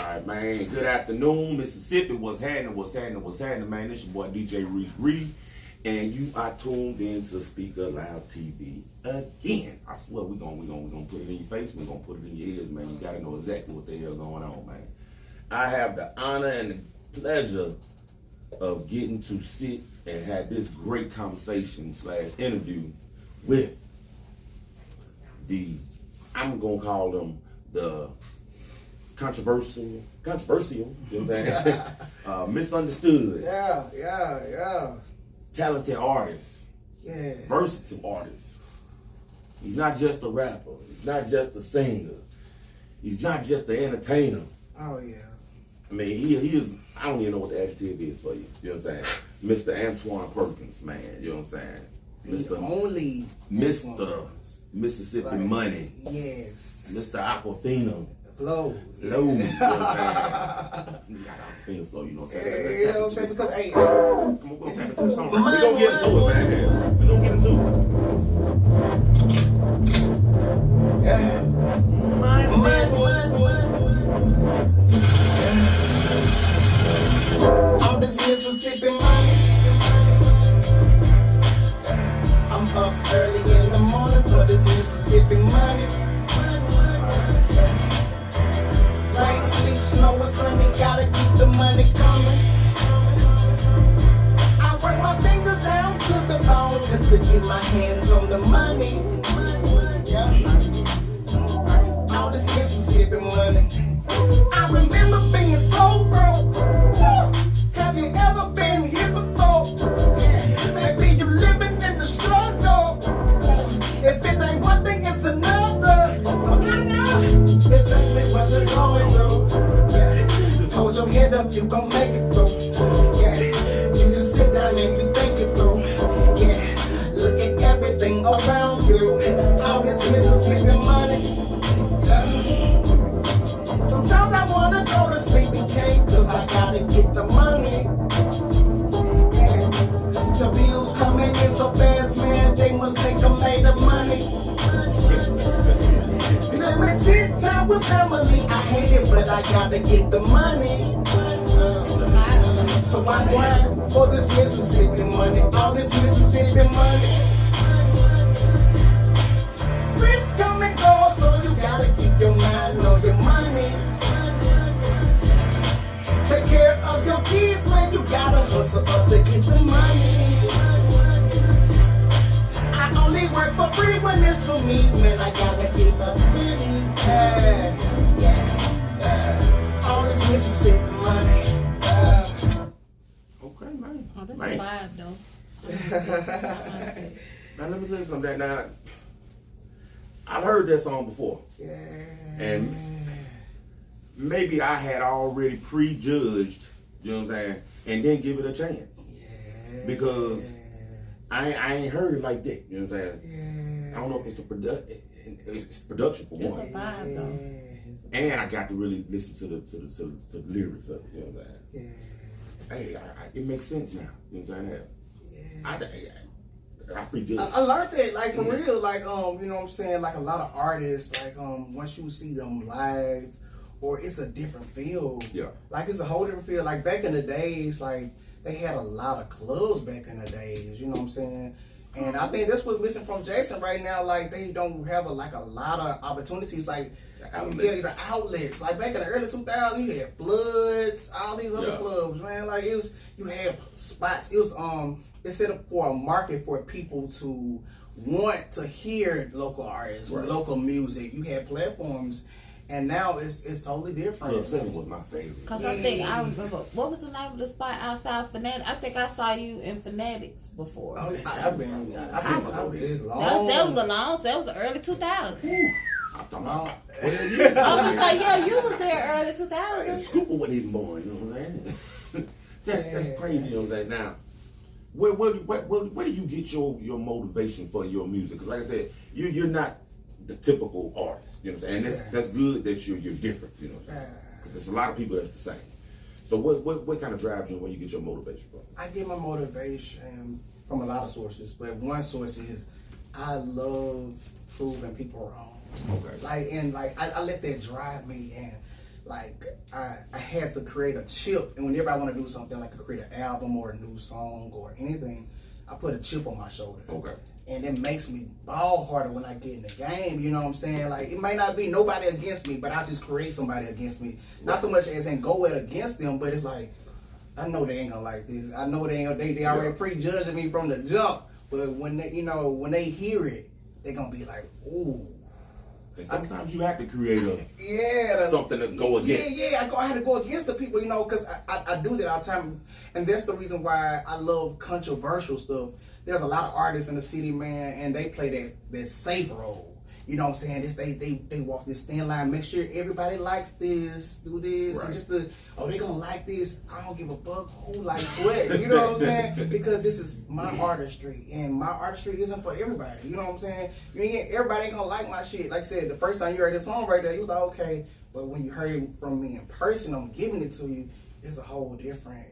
right, man. Good afternoon, Mississippi. What's happening? What's happening? What's happening, man? This your boy DJ Reese, and you are tuned in to Speaker Loud TV again. I swear we gonna put it in your face. We're gonna put it in your ears, man. You gotta know exactly what the hell going on, man. I have the honor and the pleasure of getting to sit and have this great conversation / interview with I'm gonna call them the controversial, you know what I'm saying? Misunderstood. Yeah. Talented artist. Yeah. Versatile artist. He's not just a rapper. He's not just a singer. He's not just an entertainer. Oh yeah. I mean, he is, I don't even know what the adjective is for you. You know what I'm saying? Mr. Antwone Perkins, man. You know what I'm saying? The only Mr. Mississippi like, Money. Yes. Mr. Aquafina. Flow. You know what I'm saying? You got Aquafina flow, you know what I'm saying? You know what I'm saying? Because, hey, come on, we're gonna tap into the song. We're gonna get into it, man. We're gonna get into it. Yeah. I'm this Mississippi money. I'm up early in the morning for this Mississippi money. Rain, sleet, snow, or sunny, gotta keep the money coming. I work my fingers down to the bone just to get my hands on the money. Yeah. All this Mississippi money. I remember being so broke. Have you ever been here before? Maybe you living in the struggle. If it ain't one thing, it's another. I know it's exactly what you're going through. Yeah. Hold your head up, you gon' make it through. Yeah. You just sit down and you think it through. Yeah. Look at everything around you. All this Mississippi money. Yeah. Sometimes I wanna go to sleep and can't, cause I gotta get the money. Yeah. The bills coming in so fast, man, they must think I made the money. Limited time with family, I hate it, but I gotta get the money. So I grind for this Mississippi money, all this Mississippi money. Rich come and go, so you gotta keep your mind on your money. Take care of your kids, man, you gotta hustle up to get the money. I only work for free when it's for me, man, I gotta get the money. Yeah. All this Mississippi money. Okay, man. Oh, that's man. a vibe, though. Now, let me tell you something. Now, I've heard that song before. Yeah. And maybe I had already prejudged, you know what I'm saying, and didn't give it a chance. Yeah. Because I ain't heard it like that, you know what I'm saying? Yeah. I don't know if it's it's production for It's one. a vibe, though. And I got to really listen to the lyrics of it, you know what I'm saying? Yeah. Hey, it makes sense now, you know what I'm saying? Yeah. I prejudged. I learned that, like, for real, like, you know what I'm saying, like, a lot of artists, like, once you see them live, or it's a different feel. Yeah. Like, it's a whole different feel. Like, back in the days, like, they had a lot of clubs back in the days, you know what I'm saying? And I think that's what's missing from Jackson right now. Like, they don't have, a lot of opportunities, like, outlets. Yeah, outlets. Like, back in the early 2000s, you had Bloods, all these other clubs, man. Like, you had spots. It was, it's set up for a market for people to want to hear local artists, local music. You had platforms, and now it's totally different. Club 7 was my favorite. Because I think I remember, what was the name of the spot outside Fanatics? I think I saw you in Fanatics before. Oh, I've been it's long. That was the early 2000s. I'm talking about I was gonna say, yeah, you was there early 2000s. Scooper wasn't even born, you know what I'm saying? That's crazy, you know what I'm saying? Now, where do you get your motivation for your music? Because like I said, you're not the typical artist, you know what I'm saying? And that's good that you're different, you know what I'm saying? Because there's a lot of people that's the same. So what kind of drives you and where you get your motivation from? I get my motivation from a lot of sources, but one source is I love proving people wrong. Okay. Like, and like I let that drive me, and like I had to create a chip, and whenever I want to do something like create an album or a new song or anything, I put a chip on my shoulder. Okay. And it makes me ball harder when I get in the game, you know what I'm saying? Like, it might not be nobody against me, but I just create somebody against me. Not so much as in go at against them, but it's like, I know they ain't gonna like this. I know they already prejudging me from the jump. But when they, you know, when they hear it, they gonna be like, ooh. And sometimes you have to create something to go against. I had to go against the people, you know, because I do that all the time. And that's the reason why I love controversial stuff. There's a lot of artists in the city, man, and they play that safe role. You know what I'm saying? They walk this thin line, make sure everybody likes this, do this, right. And just they gonna like this. I don't give a fuck who likes what. You know what I'm saying? Because this is my artistry, and my artistry isn't for everybody. You know what I'm saying? Everybody ain't gonna like my shit. Like I said, the first time you heard this song right there, you was like, okay. But when you heard it from me in person, I'm giving it to you, it's a whole different,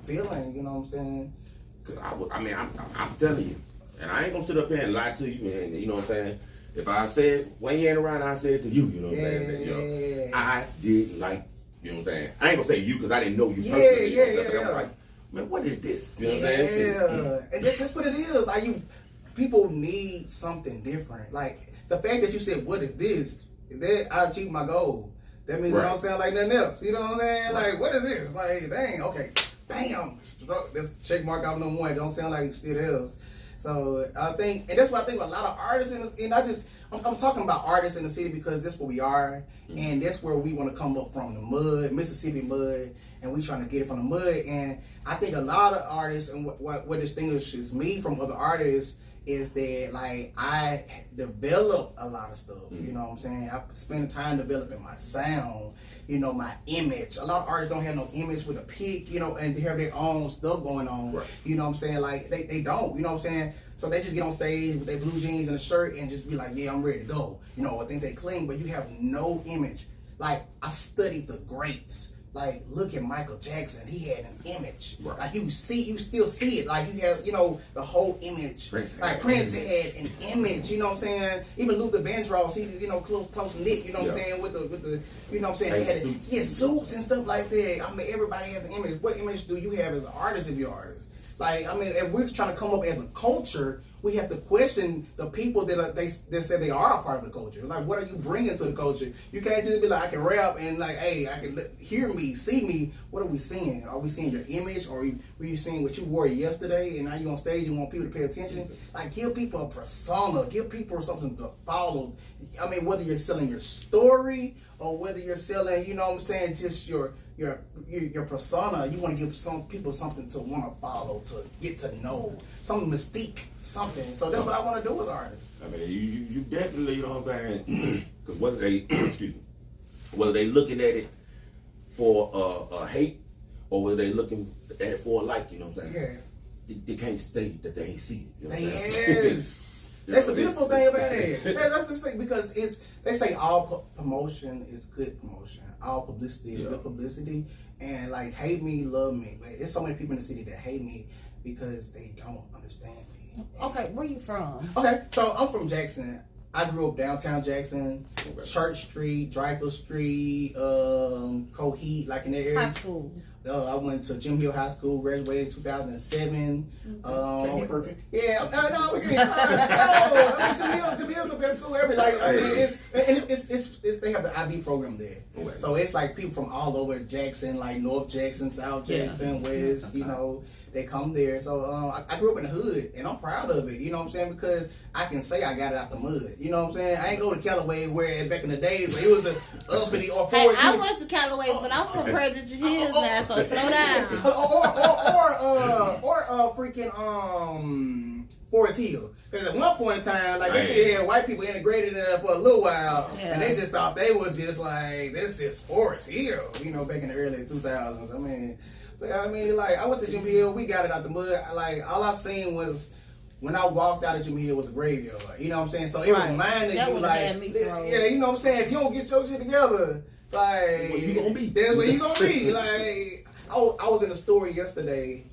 feeling. You know what I'm saying? Because I'm telling you, and I ain't gonna sit up here and lie to you, man. You know what I'm saying? If I said when you ain't around, I said to you. You know what I'm saying? You know, I didn't like. You know what I'm saying? I ain't gonna say you because I didn't know you personally. But I was like, man, what is this? You know what I'm saying? Yeah, and that's what it is. Like people need something different. Like the fact that you said, "What is this?" That I achieved my goal. That means it don't sound like nothing else. You know what I'm saying? Like, what is this? Like, dang, okay, bam, this check mark out no more. It don't sound like shit else. So I think, and that's what I think a lot of artists I'm talking about artists in the city because that's where we are, and that's where we want to come up from, the mud, Mississippi mud, and we trying to get it from the mud. And I think a lot of artists, and what distinguishes me from other artists is that like I develop a lot of stuff. You know what I'm saying? I spend time developing my sound, my image. A lot of artists don't have no image with a pick, and they have their own stuff going on. Right. You know what I'm saying? Like they don't, you know what I'm saying? So they just get on stage with their blue jeans and a shirt and just be like, yeah, I'm ready to go. I think they clean, but you have no image. Like I studied the greats. Like, look at Michael Jackson. He had an image. Right. Like, you still see it. Like, you have, the whole image. Prince had an image, you know what I'm saying? Even Luther Vandross, he, close knit, you know what I'm saying? With the, you know what I'm saying? He had suits and stuff like that. I mean, everybody has an image. What image do you have as an artist if you're an artist? Like, I mean, if we're trying to come up as a culture, we have to question the people that say they are a part of the culture. Like, what are you bringing to the culture? You can't just be like, I can rap and like, hey, I can hear me, see me. What are we seeing? Are we seeing your image, or were you seeing what you wore yesterday and now you on stage and want people to pay attention? Like, give people a persona, give people something to follow. I mean, whether you're selling your story or whether you're selling, you know what I'm saying, just your persona, you want to give some people something to want to follow, to get to know, some mystique, something. So that's what I want to do as an artist. I mean, you definitely, you know what I'm saying? Because whether they, whether they looking at it for a hate or whether they looking at it for a like, you know what I'm saying? Yeah. They can't state that they ain't see it. You know what I'm saying? Yes. That's the beautiful thing about it. That's the thing, because they say all promotion is good promotion. All publicity is good publicity. And like, hate me, love me. But there's so many people in the city that hate me because they don't understand me. Okay, where you from? Okay, so I'm from Jackson. I grew up downtown Jackson, Church Street, Dreyfus Street, Coheed, like in that area. High school. I went to Jim Hill High School, graduated in 2007. Perfect. Yeah, no, Jim Hill's the best school ever. Like, I mean, it's they have the IB program there. Okay. So it's like people from all over Jackson, like North Jackson, South Jackson, West, they come there. So I grew up in the hood, and I'm proud of it. You know what I'm saying? Because I can say I got it out the mud. You know what I'm saying? I ain't go to Callaway where back in the days where it was the uppity or Hey, I went to Callaway, but I'm from President Hills now, so slow down. or freaking Forest Hill. Because at one point in time, like they still had white people integrated in there for a little while, and they just thought they was just like, this is Forest Hill. Back in the early 2000s. I mean, like, I went to Jim Hill, we got it out the mud. Like, all I seen was, when I walked out of Jim Hill was a graveyard. You know what I'm saying? So it reminded you, like, yeah, you know what I'm saying? If you don't get your shit together, like, where you gonna be? That's where you gonna be. Like, I was in a store yesterday,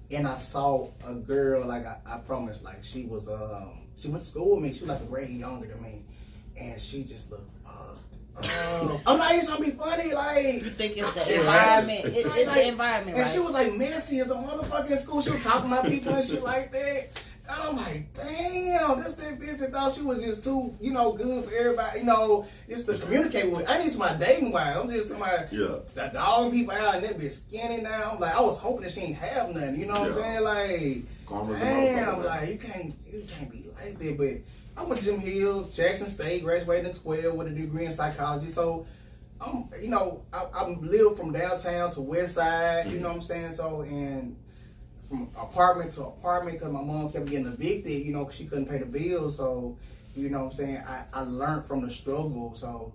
and I saw a girl, like, I promised, like, she went to school with me. She was like a grade younger than me, and she just looked I'm not even trying to be funny, like. You think it's the environment? It's the environment, And right? she was like messy as a motherfucker in school. She was talking about people and shit like that. And I'm like, damn, this that bitch that thought she was just too, good for everybody, just to communicate with. I need my dating wife. I'm just talking about the dogging people out and that bitch skinny now. I'm like, I was hoping that she ain't have nothing, you know what I'm saying? Like, damn, like you can't be like that. But I went to Jim Hill, Jackson State, graduated in 12 with a degree in psychology. So I lived from downtown to west side, you know what I'm saying? So, and from apartment to apartment because my mom kept getting evicted, because she couldn't pay the bills. So, you know what I'm saying? I learned from the struggle. So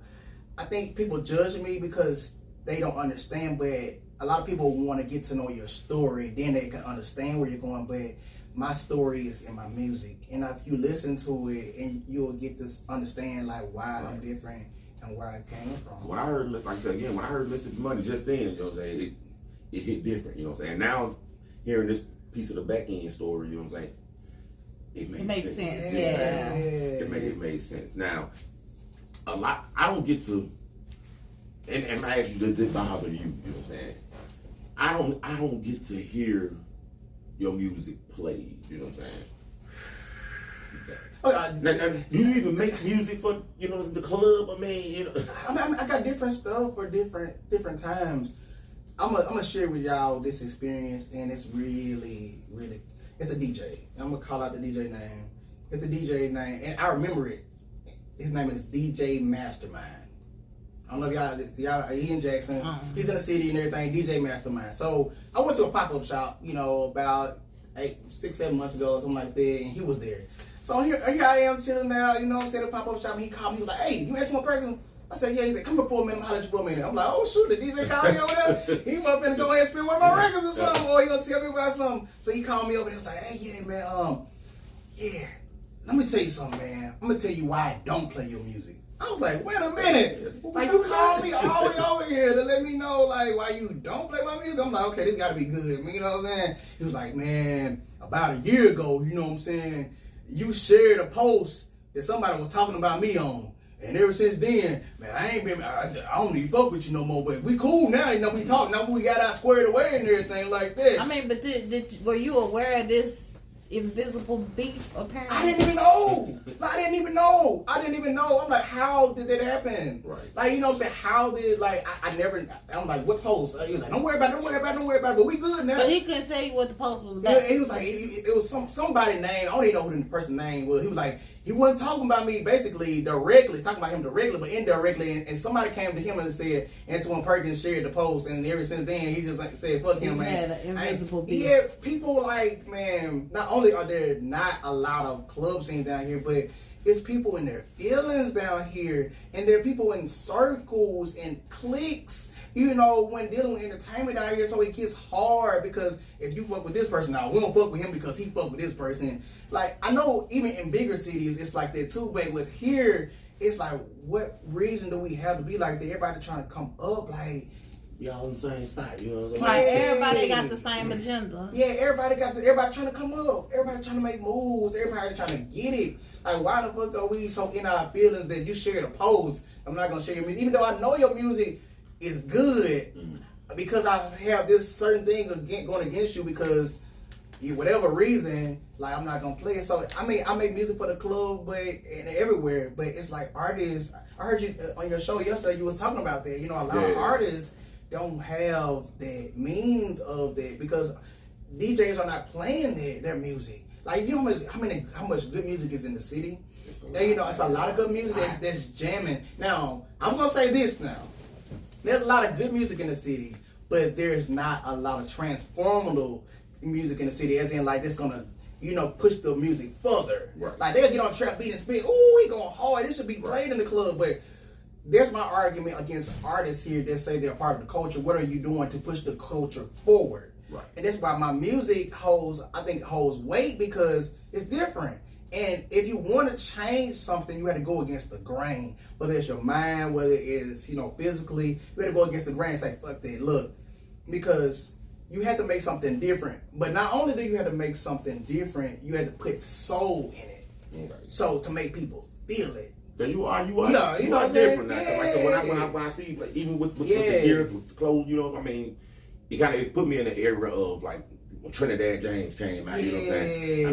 I think people judge me because they don't understand, but a lot of people want to get to know your story. Then they can understand where you're going. But my story is in my music. And if you listen to it, and you'll get to understand like why I'm different and where I came from. When I heard, like I said again, when I heard Mississippi Money just then, you know what I'm saying, it hit different, you know what I'm saying. Now, hearing this piece of the back end story, you know what I'm saying, it makes sense. Yeah. It made sense. Now, a lot, I don't get to, and I ask you, does it bother you, you know what I'm saying? I don't get to hear your music played, you know what I'm saying? Now, do you even make music for the club? I mean, I got different stuff for different times. I'm gonna share with y'all this experience, and it's really, really. It's a DJ. I'm gonna call out the DJ name. It's a DJ name, and I remember it. His name is DJ Mastermind. I don't know if y'all he in Jackson. He's in the city and everything. DJ Mastermind. So I went to a pop-up shop, about 6-7 months ago or something like that, and he was there. So here I am chilling now, at a pop-up shop, and he called me, he was like, hey, you Antwone Perkins? I said, yeah. He said, come here for a minute, I'm holler at you for a minute. I'm like, oh shoot, the DJ called me over there. He must finna go ahead and spin one of my records or something, or he gonna tell me about something. So he called me over there, he was like, hey, yeah, man, let me tell you something, man. I'm gonna tell you why I don't play your music. I was like, wait a minute. Like, you called me all the way over here to let me know, like, why you don't play my music? I'm like, okay, this gotta be good. You know what I'm saying? He was like, man, about a year ago, you know what I'm saying, you shared a post that somebody was talking about me on. And ever since then, man, I don't even fuck with you no more, but we cool now, we talk, now we got our squared away and everything like that. I mean, but were you aware of this invisible beef, apparently? I didn't even know. I didn't even know. I'm like, how did that happen? Right. Like, you know what I'm saying? How did, like, I'm like, what post? He was like, don't worry about it, but we good now. But he couldn't tell you what the post was about. Yeah, he was like, it was somebody's name. I don't even know who the person's name was. He was like, he wasn't talking about me basically directly, talking about him directly, but indirectly. And somebody came to him and said, Antwone Perkins shared the post. And ever since then, he just like said, fuck him, man. Had an invisible beef. Yeah, people like, man, not only are there not a lot of club scenes down here, but it's people in their feelings down here. And there are people in circles and cliques, when dealing with entertainment down here. So it gets hard because if you fuck with this person, now we don't fuck with him because he fuck with this person. Like, I know even in bigger cities, it's like that too. But with here, it's like, what reason do we have to be like that? Everybody trying to come up, like, we all in the same spot, you know what I'm saying? Like, everybody got the same agenda. Yeah, everybody trying to come up. Everybody trying to make moves. Everybody trying to get it. Like, why the fuck are we so in our feelings that you shared a post? I'm not gonna share your music, even though I know your music is good, because I have this certain thing going against you because whatever reason, like, I'm not gonna play it. So I mean, I make music for the club, but and everywhere. But it's like artists. I heard you on your show yesterday. You was talking about that. A lot of artists don't have that means of that because DJs are not playing their music. Like, how much good music is in the city? It's a lot of good music that's jamming. Now, I'm gonna say this now. There's a lot of good music in the city, but there's not a lot of transformative music in the city, as in like that's gonna, push the music further. Right. Like, they'll get on trap beat and spit, ooh, we going hard, this should be played in the club. But there's my argument against artists here that say they're part of the culture. What are you doing to push the culture forward? Right. And that's why my music holds weight, because it's different. And if you want to change something, you have to go against the grain. Whether it's your mind, whether it's, physically, you have to go against the grain and say, fuck that, look. Because you have to make something different. But not only do you have to make something different, you have to put soul in it. Okay. So to make people feel it. Cause you are Yeah, different now. Yeah. Like, so when I see like even with the gear, with the clothes, you know, I mean, it put me in the era of like when Trinidad James came out. You know what I'm saying? I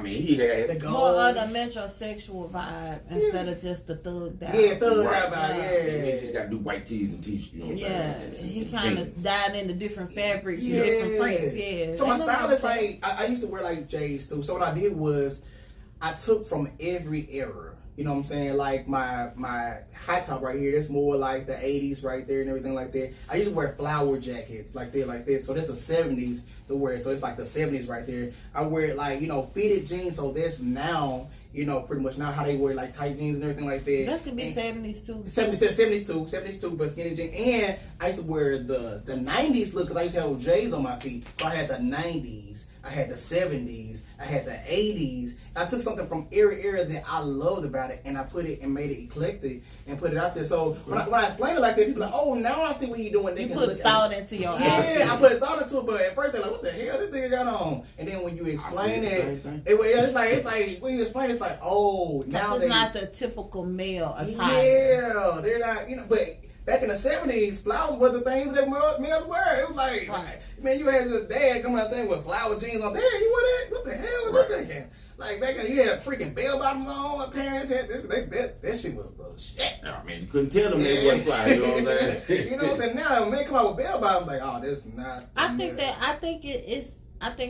mean, he had the more gold. of the metrosexual vibe instead of just the thug down. Yeah, thug Right. down. And he just got to do white tees and t-shirts. You know what I'm Yeah, saying? he kind of died into different fabrics, Yeah. different prints. Yeah. So my Ain't no style is mistake. like I used to wear like J's too. So what I did was I took from every era. You know what I'm saying? Like my high top right here, that's more like the 80s right there and everything like that. I used to wear flower jackets like this. So that's the 70s to wear. So it's like the 70s right there. I wear it like, you know, fitted jeans. So that's now, you know, pretty much now how they wear like tight jeans and everything like that. That could be 70s too. 70s too, but skinny jeans. And I used to wear the 90s look because I used to have J's on my feet. So I had the 90s, I had the 70s, I had the 80s. I took something from every era that I loved about it and I put it and made it eclectic and put it out there. So when I explain it like that, people are like, oh, now I see what you're doing. They You can put look thought at it. into your Yeah, I outfit. put thought into it, but at first they're like, what the hell this nigga got on? And then when you explain the it, same thing. it's like when you explain it, it's like, oh, now It's they not the typical male attire. yeah, they're not, you know, but back in the 70s, flowers were the thing that males wear. It was like, man, you had your dad coming out there with flower jeans on. Damn, you wear that? What the hell was you thinking? Like back then, you had freaking bell bottoms on. My parents had this. That shit was the shit. I mean, you couldn't tell them they wasn't fly. You know what I'm saying? You know what I'm saying? Now, when they come out with bell bottoms, like, oh, this not. I think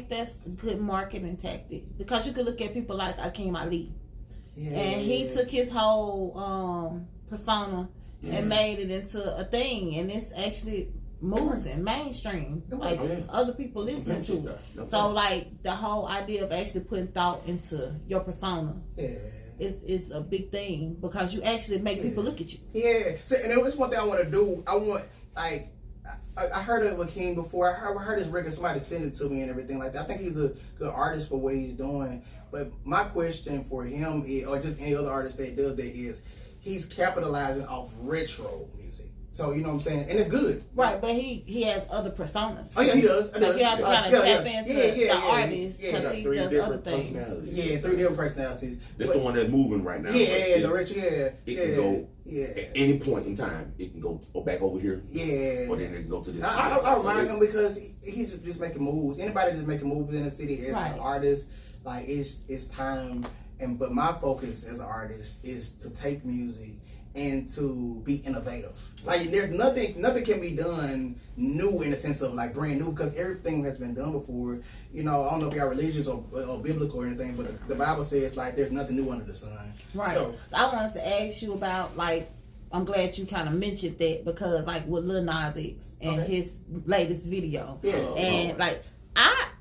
that's a good marketing tactic because you could look at people like Akeem Ali, Yeah. and he took his whole persona and made it into a thing, and it's actually moving mainstream. Like other people listening to it. So like the whole idea of actually putting thought into your persona. Yeah. It's a big thing because you actually make people look at you. Yeah. So, and there's one thing I want to do. I want like. I heard of Akeem before. I heard his record. Somebody sent it to me and everything like that. I think he's a good artist for what he's doing. But my question for him, is, or just any other artist that does that, is he's capitalizing off retro music. So you know what I'm saying, and it's good. Right, but he has other personas. Oh yeah, he does. Like you have to kind of tap into the artist He because got he 3 does other different things. personalities. Yeah, 3 different personalities. That's the one that's moving right now. Yeah, But the retro. Yeah, it can go yeah. at any point in time. It can go back over here. Yeah. Or then it can go to this. I remind him because he's just making moves. Anybody that's making moves in the city as an artist, like it's time. But my focus as an artist is to take music and to be innovative. Like there's nothing can be done new in the sense of like brand new because everything has been done before. You know, I don't know if you got religious or biblical or anything, but the Bible says like there's nothing new under the sun. Right. So I wanted to ask you about like. I'm glad you kind of mentioned that because like with Lil Nas X and his latest video, and like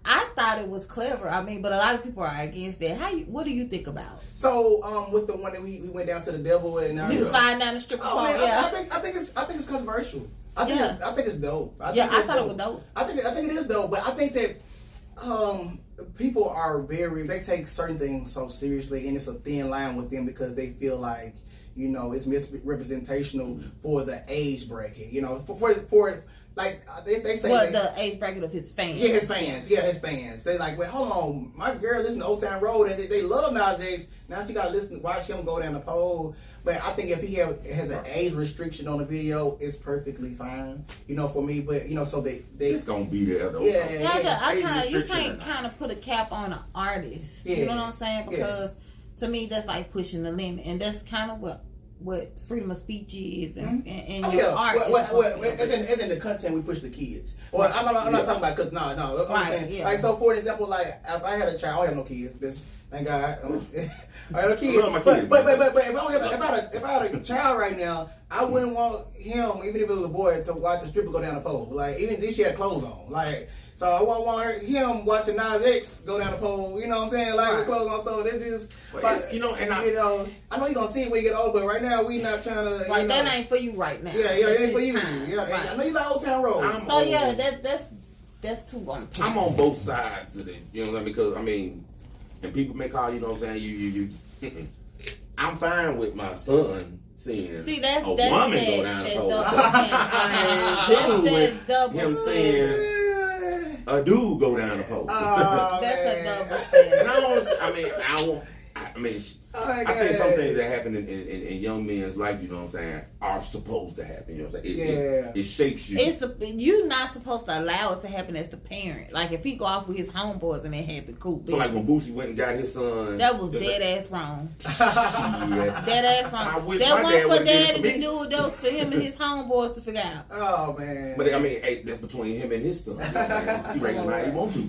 I thought it was clever. I mean, but a lot of people are against that. What do you think about? So with the one that we went down to the devil and now he was sliding down the strip club. I think it's controversial. I think it's dope. I thought it was dope. I think it is dope, but I think that people are they take certain things so seriously, and it's a thin line with them because they feel like. You know, it's misrepresentational for the age bracket. You know, for like they say. What the age bracket of his fans? Yeah, his fans. Yeah, his fans. They like, wait, hold on, my girl listen to Old Town Road and they love Nas X. Now she got to watch him go down the pole. But I think if he has an age restriction on the video, it's perfectly fine. You know, for me. But you know, so it's gonna be there though. You can't kind of put a cap on an artist. Yeah. You know what I'm saying? Because. To me, that's like pushing the limit, and that's kind of what freedom of speech is, and your art. It's in the content we push the kids. Or I'm not talking about because no. I'm saying like so. For example, like if I had a child, I don't have no kids. Thank God. I have a kid. But if I had a child right now, I wouldn't want him, even if it was a boy, to watch a stripper go down the pole. Like even if she had clothes on, like. So I wouldn't want him watching Nas X go down the pole, you know what I'm saying? Like with clothes on, so they're just, I know he's gonna see it when he get older, but right now we not trying to. Right, that ain't for you right now. Yeah, it ain't for you. I know you like Old Town Road. That's too on. I'm on both sides of it, you know what I mean? Because I mean, and people may call, you know what I'm saying? You. I'm fine with my son seeing a woman go down the pole. Him saying. A dude go down the pole. That's a double standard. And I mean, Oh my I think some God. things that happen in young men's life, you know what I'm saying, are supposed to happen. You know what I'm saying? It shapes you. You're not supposed to allow it to happen as the parent. Like if he go off with his homeboys and it happen, cool. So like when Boosie went and got his son, that was dead ass wrong. Yeah. Dead ass wrong. I wish That my one dad for would've did it daddy for to me. do. That was for him and his homeboys to figure out. Oh man. But I mean, hey, that's between him and his son. You know what I'm saying? He raise him how he want to.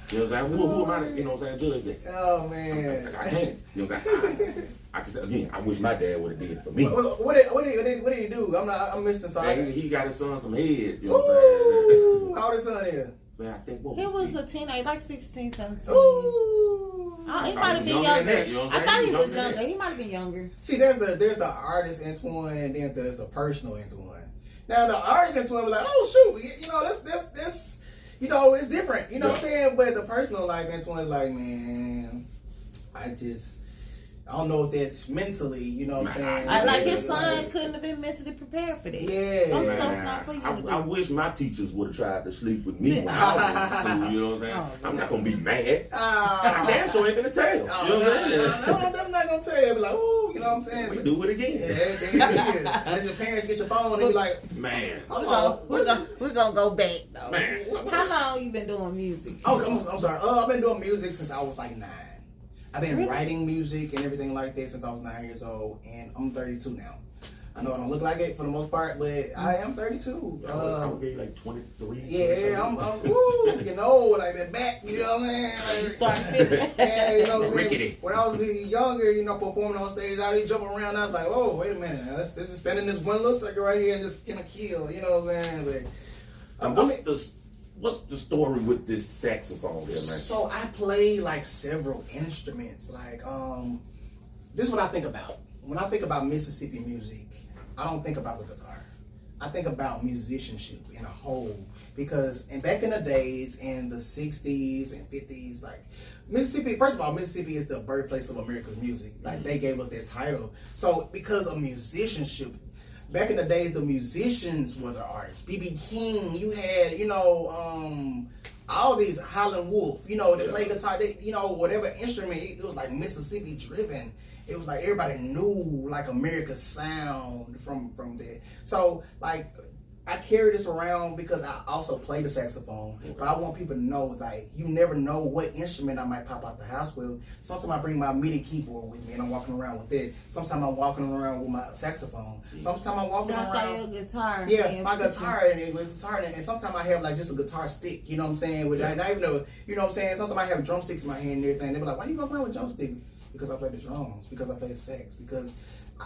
You know what I'm saying? Who am I to, you know what I'm saying, judge that? Oh man. I can't. You know what I'm saying? I can say again, I wish my dad would have did it for me. What did he do? I'm missing something. Man, he got his son some head. You know what I'm saying? Ooh, how old his son is? Man, I think what He was was a teenager, like 16, 17. Ooh. He might have been Younger than younger. that, you know what I'm I thought saying? he was Younger than younger. that. He might have been younger. See, there's the artist Antwone, and then there's the personal Antwone. Now the artist Antwone was like, oh shoot, you know, that's you know, it's different. You know what I'm saying? But the personal life Antwone is like, man, I don't know if that's mentally, you know what I'm saying? Like his son couldn't have been mentally prepared for that. Yeah. Some Man, stuff's not for you to do. I wish my teachers would have tried to sleep with me when I was in school. You know what I'm saying? Oh, I'm not gonna be mad. I damn sure ain't gonna tell. You know what I'm saying? No, I'm not gonna tell you. Be like, ooh, you know what I'm saying? We do it again. Yeah, there it is. Unless your parents get your phone and be like, Man. We're gonna go back though. Man. How long you been doing music? oh, I'm sorry. I've been doing music since I was like 9. I've been writing music and everything like that since I was 9 years old, and I'm 32 now. I know I don't look like it for the most part, but I am 32. I would be like 23. Yeah, I'm getting old, like that back, you know what I'm saying? Yeah, you know what I'm saying? Rickety. When I was younger, you know, performing on stage, I'd be jumping around, I was like, oh, wait a minute, let's just stand in this one little circle right here and just gonna kill, you know what I'm saying? But, what's the story with this saxophone here, man? so I play like several instruments. Like, this is what I think about. When I think about Mississippi music, I don't think about the guitar. I think about musicianship in a whole. Because back in the days, in the 60s and 50s, like Mississippi, first of all, Mississippi is the birthplace of America's music. Like they gave us that title. So because of musicianship, back in the days, the musicians were the artists. B.B. King, you had, you know, all these Howlin' Wolf, you know, they play guitar, they, you know, whatever instrument, it was like Mississippi driven. It was like everybody knew like America's sound from there. So like I carry this around because I also play the saxophone, but I want people to know, like, you never know what instrument I might pop out the house with. Sometimes I bring my MIDI keyboard with me and I'm walking around with it. Sometimes I'm walking around with my saxophone. Sometimes I'm walking around. Your guitar. Yeah, my guitar and sometimes I have like just a guitar stick, you know what I'm saying? With not even know, you know what I'm saying? Sometimes I have drumsticks in my hand and everything. They be like, why you walking around with drumsticks? Because I play the drums, because I play the sax, because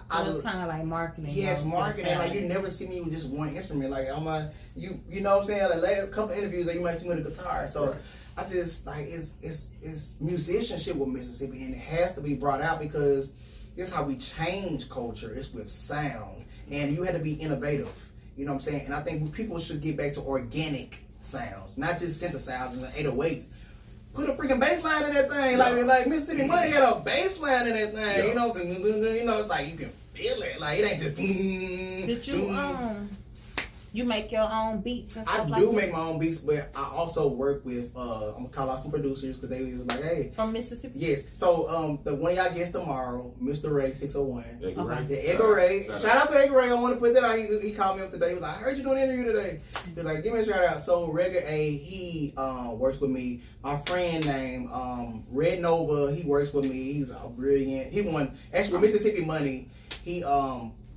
So it's kind of like marketing. Yes, marketing. Like you never see me with just one instrument. Like you know what I'm saying? Like a couple interviews, like you might see me with a guitar. So I just like it's musicianship with Mississippi, and it has to be brought out because this is how we change culture. It's with sound, and you have to be innovative. You know what I'm saying? And I think people should get back to organic sounds, not just synthesizers and 808s. Put a freaking bass line in that thing. Like Mississippi Money had a bass line in that thing. You know what I'm saying? You know, it's like you can feel it. Like it ain't just. Did you make your own beats and stuff I like do that? make my own beats, but I also work with I'm gonna call out some producers because they was like, hey. From Mississippi? Yes. So the one of y'all gets tomorrow, Mr. Ray 601. Okay. The Edgar Ray. Shout out to Edgar Ray. I want to put that out. He called me up today. He was like, I heard you doing an interview today. He was like, give me a shout out. So Reggae A, he works with me. My friend named Red Nova, he works with me. He's brilliant. He won actually Mississippi Money. He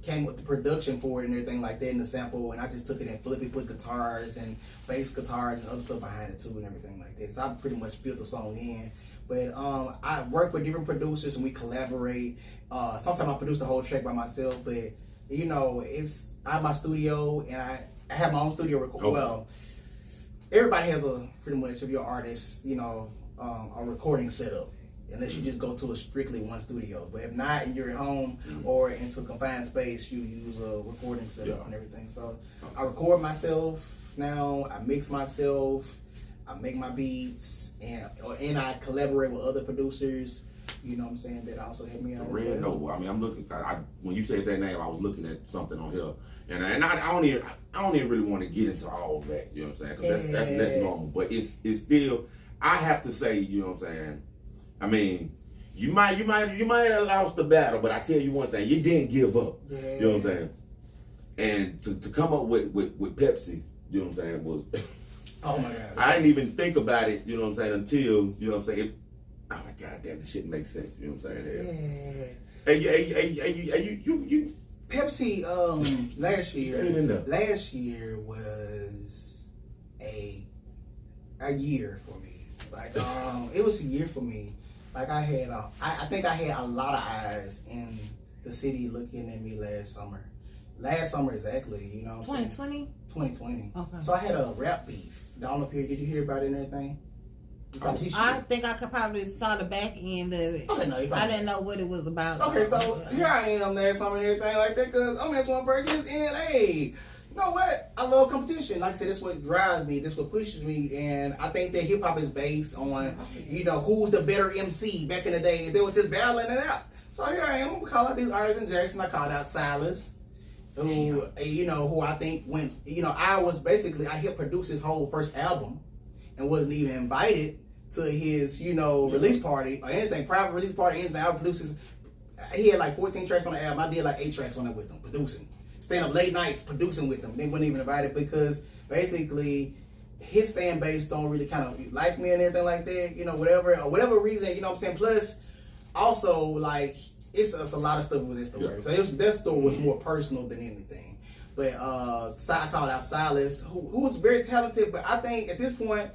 came with the production for it and everything like that in the sample, and I just took it and flipped it, put guitars and bass guitars and other stuff behind it too and everything like that. So I pretty much filled the song in. But I work with different producers and we collaborate. Sometimes I produce the whole track by myself, but you know, I have my studio and I have my own studio record. Okay. Well, everybody has pretty much, if you're an artist, you know, a recording setup. Unless you just go to a strictly one studio. But if not, and you're at home or into a confined space, you use a recording setup and everything. So I record myself now, I mix myself, I make my beats, and I collaborate with other producers, you know what I'm saying, that also help me out. Red Nova. I mean, I'm looking, when you said that name, I was looking at something on here. And I don't even really want to get into all of that, you know what I'm saying? Because that's normal. But it's still, I have to say, you know what I'm saying, I mean, You might have lost the battle, but I tell you one thing, you didn't give up. Yeah. You know what I'm saying? And to come up with Pepsi, you know what I'm saying, was Oh my God. I didn't even think about it, you know what I'm saying, until, you know what I'm saying, oh my God damn, this shit makes sense, you know what I'm saying? Yeah. Hey, you Pepsi, last year in there. was a year for me. Like, it was a year for me. Like I had, I think I had a lot of eyes in the city looking at me last summer. Last summer exactly, you know. 2020? 2020. Okay. So I had a rap beef down up here. Did you hear about it and everything? I think I could probably saw the back end of it. Okay, no, I didn't know what it was about. Okay, so here I am last summer and everything like that because I'm Antwone Perkins and hey, you know what? I love competition. Like I said, this is what drives me. This is what pushes me. And I think that hip hop is based on, you know, who's the better MC. Back in the day, they were just battling it out. So here I am. I'm gonna call out these artists in Jackson. I called out Silas, who, you know, who I think went, you know, I helped produce his whole first album and wasn't even invited to his, you know, release party or anything, private release party, anything. I produced his, he had like 14 tracks on the album. I did like 8 tracks on it with him, producing. Staying up late nights producing with them. They weren't even invited because basically his fan base don't really kind of like me and everything like that, you know, whatever reason, you know what I'm saying. Plus, also like it's a lot of stuff with this story. So that story was more personal than anything. But I called out Silas, who was very talented, but I think at this point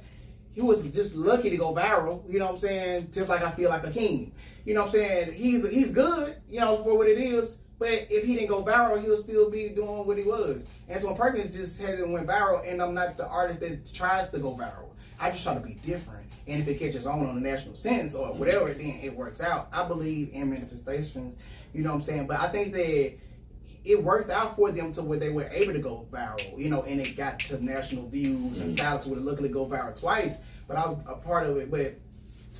he was just lucky to go viral. You know what I'm saying? Just like I feel like Akeem. You know what I'm saying? He's good, you know, for what it is. But if he didn't go viral, he'll still be doing what he was. Antwone Perkins just hasn't went viral, and I'm not the artist that tries to go viral. I just try to be different. And if it catches on the national sense or whatever, then it works out. I believe in manifestations, you know what I'm saying? But I think that it worked out for them to where they were able to go viral, you know, and it got to national views, and Silas would have luckily go viral twice, but I was a part of it. But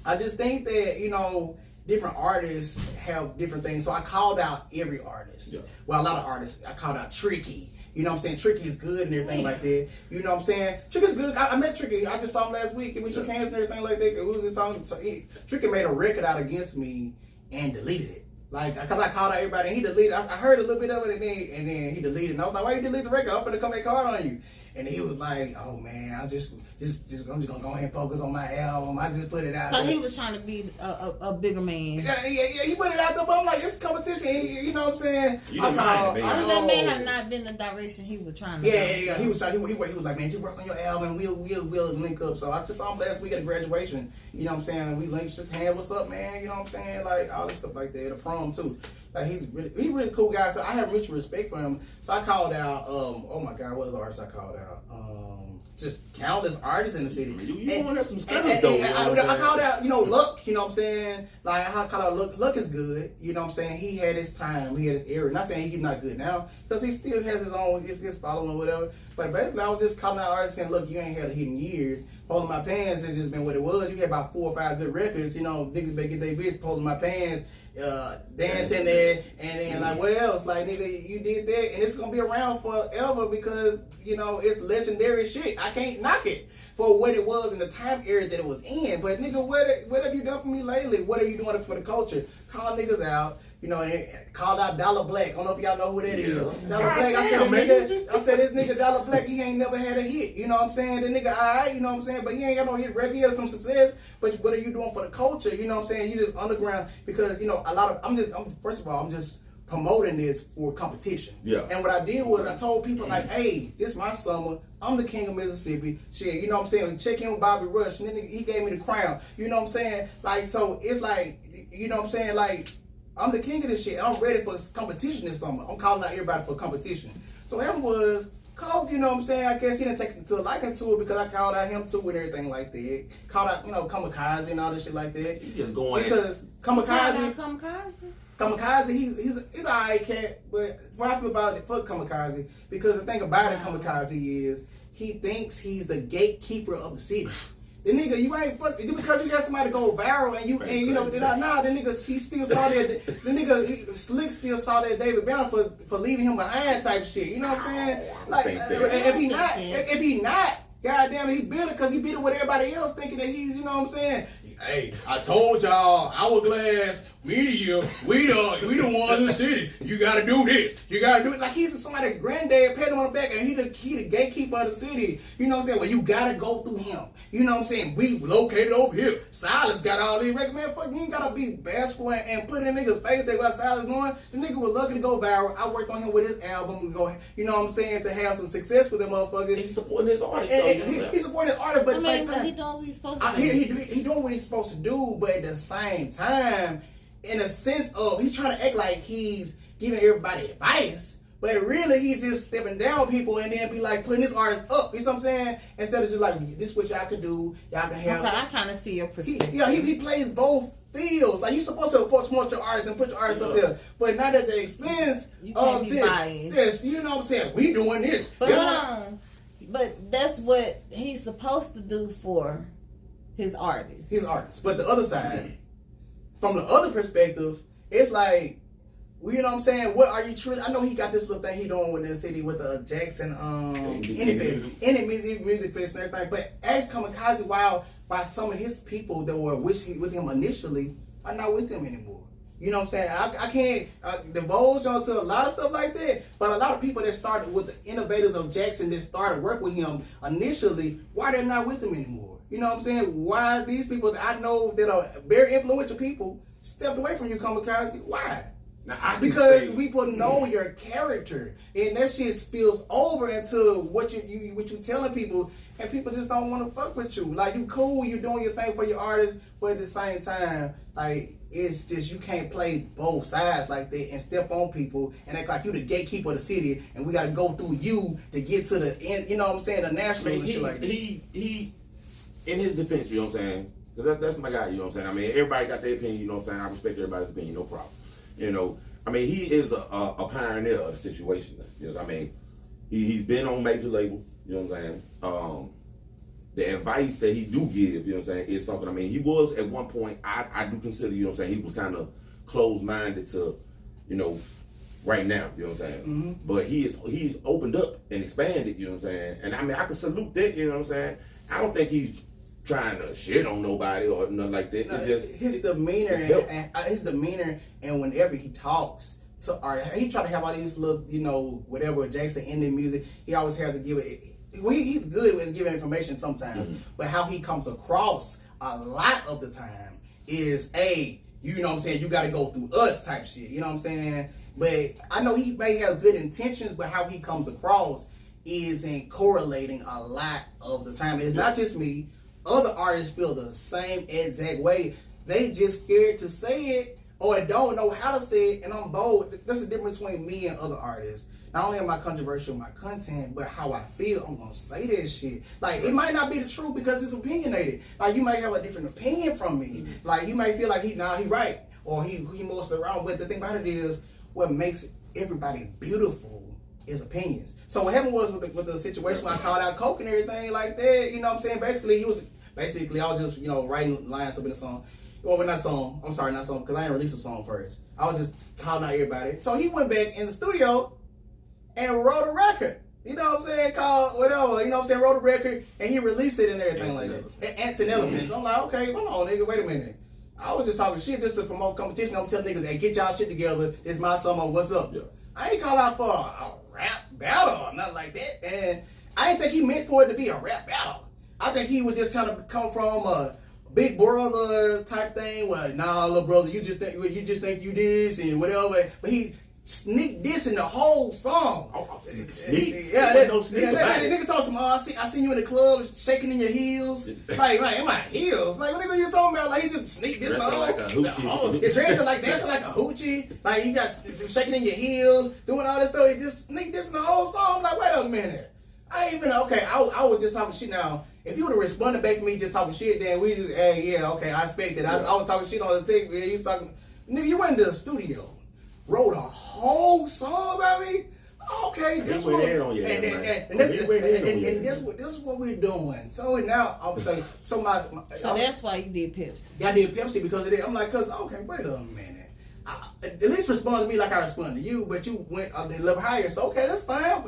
I just think that, you know, different artists have different things. So I called out every artist. Yeah. Well, a lot of artists. I called out Tricky. You know what I'm saying? Tricky is good and everything like that. You know what I'm saying? Tricky's good. I met Tricky. I just saw him last week and we shook hands and everything like that. We was just talking. So Tricky made a record out against me and deleted it. Like, cause I called out everybody and he deleted. I heard a little bit of it and then he deleted. And I was like, why you delete the record? I'm finna come back hard on you. And he was like, oh man, I'm just gonna go ahead and focus on my album. I just put it out. So there. he was trying to be a bigger man. Yeah, he put it out there, but I'm like, it's competition. You know what I'm saying? That may have not been the direction he was trying to go. Yeah. He was trying. He was like, man, just work on your album. We'll link up. So I just saw him last week at a graduation. You know what I'm saying? We linked, shook hands. What's up, man? You know what I'm saying? Like all this stuff like that. The prom too. Like he's really cool guy. So I have mutual respect for him. So I called out. Oh my God, what other artists I called out? Just countless artists in the city. You want to have some stuff though. I called out, you know, Luck. You know what I'm saying? Like I called out Luck. Luck is good. You know what I'm saying? He had his time. He had his era. Not saying he's not good now because he still has his own his following or whatever. But basically, I was just calling out artists saying, look, you ain't had a hit in years. Pulling My Pants has just been what it was. You had about 4 or 5 good records. You know, niggas better get their bitch Pulling My Pants. Dancing there, and then like what else? Like nigga, you did that, and it's gonna be around forever because you know it's legendary shit. I can't knock it for what it was in the time era that it was in. But nigga, what have you done for me lately? What are you doing for the culture? Call niggas out. You know, and called out Dollar Black. I don't know if y'all know who that is. Dollar Black. I said this nigga Dollar Black, he ain't never had a hit. You know what I'm saying? The nigga, alright, you know what I'm saying? But he ain't got no hit record. He has some success. But what are you doing for the culture? You know what I'm saying? You just underground because you know I'm first of all, I'm just promoting this for competition. Yeah. And what I did was I told people like, hey, this my summer. I'm the king of Mississippi. Shit, you know what I'm saying? Check in with Bobby Rush. And then he gave me the crown. You know what I'm saying? Like, so it's like, you know what I'm saying? Like, I'm the king of this shit. I'm ready for competition this summer. I'm calling out everybody for competition. So him was Coke, you know what I'm saying? I guess he didn't take to liking to it because I called out him too and everything like that. Called out, you know, Kamikaze and all this shit like that. You just going because Kamikaze, he's an alright cat, but what I feel about it, fuck Kamikaze, because the thing about it, Kamikaze is he thinks he's the gatekeeper of the city. The nigga, you ain't fuck just because you got somebody go viral and you know the nigga he still saw that the nigga Slick still saw that David Banner for leaving him behind type shit. You know what I'm saying? Like if he not, goddamn, he bitter because he bitter with everybody else thinking that he's, you know what I'm saying? Hey, I told y'all, Hourglass Media, we the ones in the city. You gotta do this. You gotta do it. Like he's somebody granddad patting him on the back, and he the gatekeeper of the city. You know what I'm saying? Well, you gotta go through him. You know what I'm saying? We located over here. Silas got all these records. Man, fuck, you ain't gotta be bashful and put in niggas' face that what Silas doing. The nigga was lucky to go viral. I worked on him with his album to go, you know what I'm saying, to have some success with that motherfucker. He's supporting his artist. He's supporting his artist, but at the same time, he doing what he's supposed to do. He doing what he's supposed to do, but at the same time, in a sense of he's trying to act like he's giving everybody advice, but really he's just stepping down people and then be like putting his artist up. You know what I'm saying? Instead of just like, this is what y'all could do, y'all can have. Okay, I kind of see your perspective. He plays both fields. Like, you're supposed to promote your artists and put your artists up there, but not at the expense of this. You know what I'm saying? We doing this. But but that's what he's supposed to do for his artists. But the other side, from the other perspective, it's like, you know what I'm saying? What are you truly? I know he got this little thing he doing with the city with the Jackson any music fest and everything. But ask Kamikaze why some of his people that were with him initially are not with him anymore. You know what I'm saying? I can't divulge onto a lot of stuff like that, but a lot of people that started with the innovators of Jackson that started work with him initially, why they're not with him anymore? You know what I'm saying? Why these people that I know that are very influential people stepped away from you, Kamikaze? Why? Because people know your character, and that shit spills over into what you telling people, and people just don't want to fuck with you. Like, you cool, you doing your thing for your artist, but at the same time, like, it's just you can't play both sides like that and step on people and act like you the gatekeeper of the city, and we got to go through you to get to the end. You know what I'm saying? The national and shit like that. He in his defense, you know what I'm saying? Because that's my guy, you know what I'm saying? I mean, everybody got their opinion, you know what I'm saying? I respect everybody's opinion, no problem. You know, I mean, he is a pioneer of the situation. You know what I mean? He's been on major label, you know what I'm saying? The advice that he do give, you know what I'm saying, is something. I mean, he was at one point, I do consider, you know what I'm saying, he was kind of closed-minded to, you know, right now, you know what I'm saying? Mm-hmm. But he's opened up and expanded, you know what I'm saying? And I mean, I can salute that, you know what I'm saying? I don't think he's trying to shit on nobody or nothing like that. It's just his demeanor and whenever he talks to art, he try to have all these little, you know, whatever Jackson ending music. He always has to give it. Well, he's good with giving information sometimes, but how he comes across a lot of the time is you know what I'm saying, you got to go through us type shit. You know what I'm saying? But I know he may have good intentions, but how he comes across isn't correlating a lot of the time. It's not just me. Other artists feel the same exact way. They just scared to say it or don't know how to say it, and I'm bold. That's the difference between me and other artists. Not only am I controversial in my content, but how I feel, I'm gonna say that shit. Like, it might not be the truth because it's opinionated. Like, you might have a different opinion from me. Like, you might feel like he right, or he mostly wrong. But the thing about it is, what makes everybody beautiful is opinions. So what happened was with the situation when I called out Coke and everything like that, you know what I'm saying? Basically, I was just, you know, writing lines up in the song. Well, not song. I'm sorry, not song, because I didn't release a song first. I was just calling out everybody. So he went back in the studio and wrote a record. You know what I'm saying? Called whatever. You know what I'm saying? Wrote a record and he released it and everything like that. Ants and Elephants. I'm like, okay, hold on, nigga, wait a minute. I was just talking shit just to promote competition. I'm telling niggas, hey, get y'all shit together. It's my summer. What's up? Yeah. I ain't call out for a rap battle or nothing like that. And I didn't think he meant for it to be a rap battle. I think he was just trying to come from a big brother type thing where, nah, little brother, you just think you this and whatever. But he sneak this in the whole song. Sneak? Yeah, that nigga told some, I seen you in the club shaking in your heels. Like, in my heels? Like, what are you talking about? Like, he just sneak this in the whole. Like a hoochie. It's dancing like a hoochie. Like, you got shaking in your heels, doing all this stuff. He just sneak this in the whole song. I'm like, wait a minute. I ain't even, okay, I was just talking shit now. If you would have responded back to me just talking shit, then we just, hey, yeah, okay, I expect it. I was talking shit on the tape. You was talking, nigga, you went into the studio, wrote a whole song about me. Okay, this what, and this is what we're doing. So now I would say, so that's why you did Pepsi. Yeah, I did Pepsi because of that. I'm like, okay, wait a minute. At least respond to me like I respond to you, but you went a level higher. So okay, that's fine.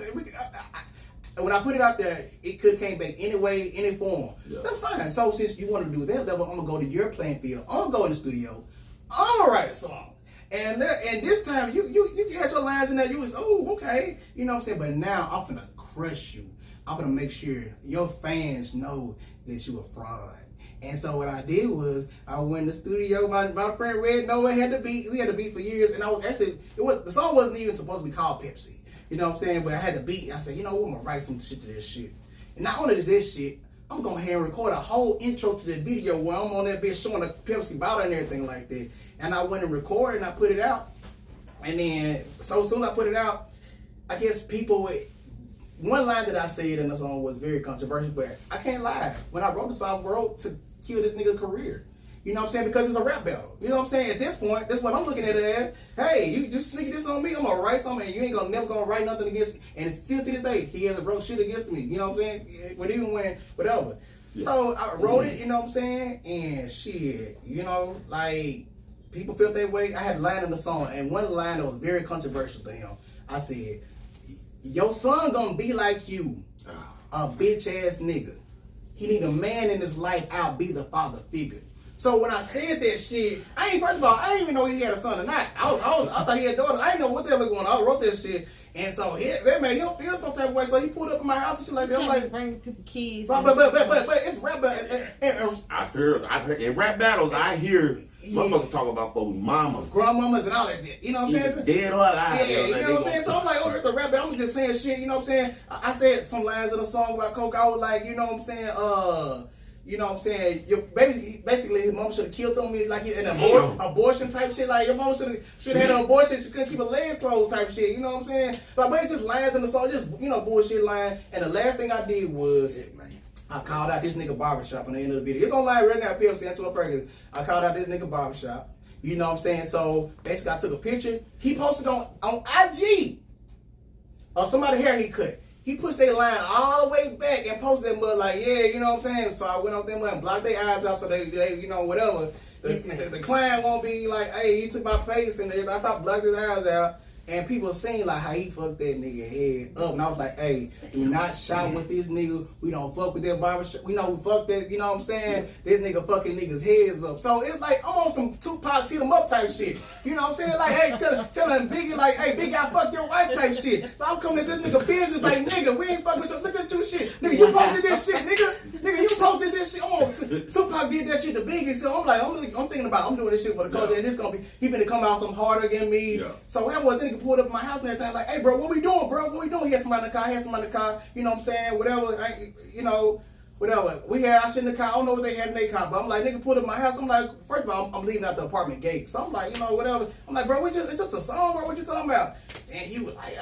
And when I put it out there, it could came back any way, any form. Yeah. That's fine. So since you want to do that level, I'm gonna go to your playing field. I'm gonna go in the studio. I'm gonna write a song. And this time you had your lines in there. You was okay. You know what I'm saying? But now I'm gonna crush you. I'm gonna make sure your fans know that you a fraud. And so what I did was I went in the studio. My friend Red Noah had the beat. We had the beat for years, and I was actually the song wasn't even supposed to be called Pepsi. You know what I'm saying? But I had the beat. I said, you know what? I'm gonna write some shit to this shit. And not only this shit, I'm going ahead and record a whole intro to the video where I'm on that bitch showing a Pepsi bottle and everything like that. And I went and recorded and I put it out. And then so as soon as I put it out, I guess people would. One line that I said in the song was very controversial, but I can't lie. When I wrote the song, I wrote to kill this nigga's career. You know what I'm saying? Because it's a rap battle. You know what I'm saying? At this point, that's what I'm looking at it as. Hey, you just sneak this on me, I'm gonna write something, and you ain't never gonna write nothing against. And it's still to this day, he hasn't wrote shit against me. You know what I'm saying? But even when whatever. Yeah. So I wrote it. You know what I'm saying? And shit, you know, like people felt that way. I had a line in the song, and one line that was very controversial to him. I said, "Your son gonna be like you, a bitch ass nigga. He need a man in his life. I'll be the father figure." So when I said that shit, first of all, I didn't even know he had a son or not. I thought he had daughters. I didn't know what the hell was going on. I wrote that shit. And so that made him feel some type of way. So he pulled up in my house and shit like that. I'm like, bring people kids. But it's rap battle. I heard in rap battles. I hear motherfuckers talk about folks' mamas, grandmamas, and all that shit. You know what I'm saying? Dead or alive. Yeah, you know what I'm saying? So I'm like, it's a rap battle. I'm just saying shit. You know what I'm saying? I said some lines in a song about coke. I was like, you know what I'm saying? You know what I'm saying? Your baby, basically, his mom should have killed him, like an abortion type shit. Like your mom should have had an abortion. She couldn't keep her legs closed type shit. You know what I'm saying? But it just lines in the song, just bullshit line. And the last thing I did was I called out this nigga barbershop on the end of the video. It's online right now. PFC Antwone Perkins. I called out this nigga barbershop. You know what I'm saying? So basically, I took a picture. He posted on IG of somebody's hair he cut. He pushed their line all the way back and posted that mud like, yeah, you know what I'm saying? So I went up there and blocked their eyes out so they you know, whatever. The client won't be like, hey, you took my face, and I stopped blocking his eyes out. And people seen like how he fucked that nigga head up. And I was like, hey, do not shout with this nigga. We don't fuck with that barbershop. We know we fuck that, you know what I'm saying? This nigga fucking niggas' heads up. So it's like, I'm on some Tupac hit him up type shit. You know what I'm saying? Like, hey, telling Biggie, like, hey, Biggie, I fuck your wife type shit. So I'm coming at this nigga business like, nigga, we ain't fuck with your, look at your shit. Nigga, you posted this shit, nigga. Nigga, you posted this shit. Tupac did that shit to Biggie. So I'm like, I'm thinking about, I'm doing this shit for the culture. And it's gonna be, he finna come out some harder than me. Yeah. So I was thinking, pulled up in my house and everything, like, hey bro, what we doing, bro? What we doing? He had somebody in the car, you know what I'm saying? Whatever, whatever. We had our shit in the car. I don't know what they had in their car, but I'm like, nigga, pulled up in my house. I'm like, first of all, I'm leaving out the apartment gate. So I'm like, whatever. I'm like, bro, it's just a song, bro. What you talking about? And he was like,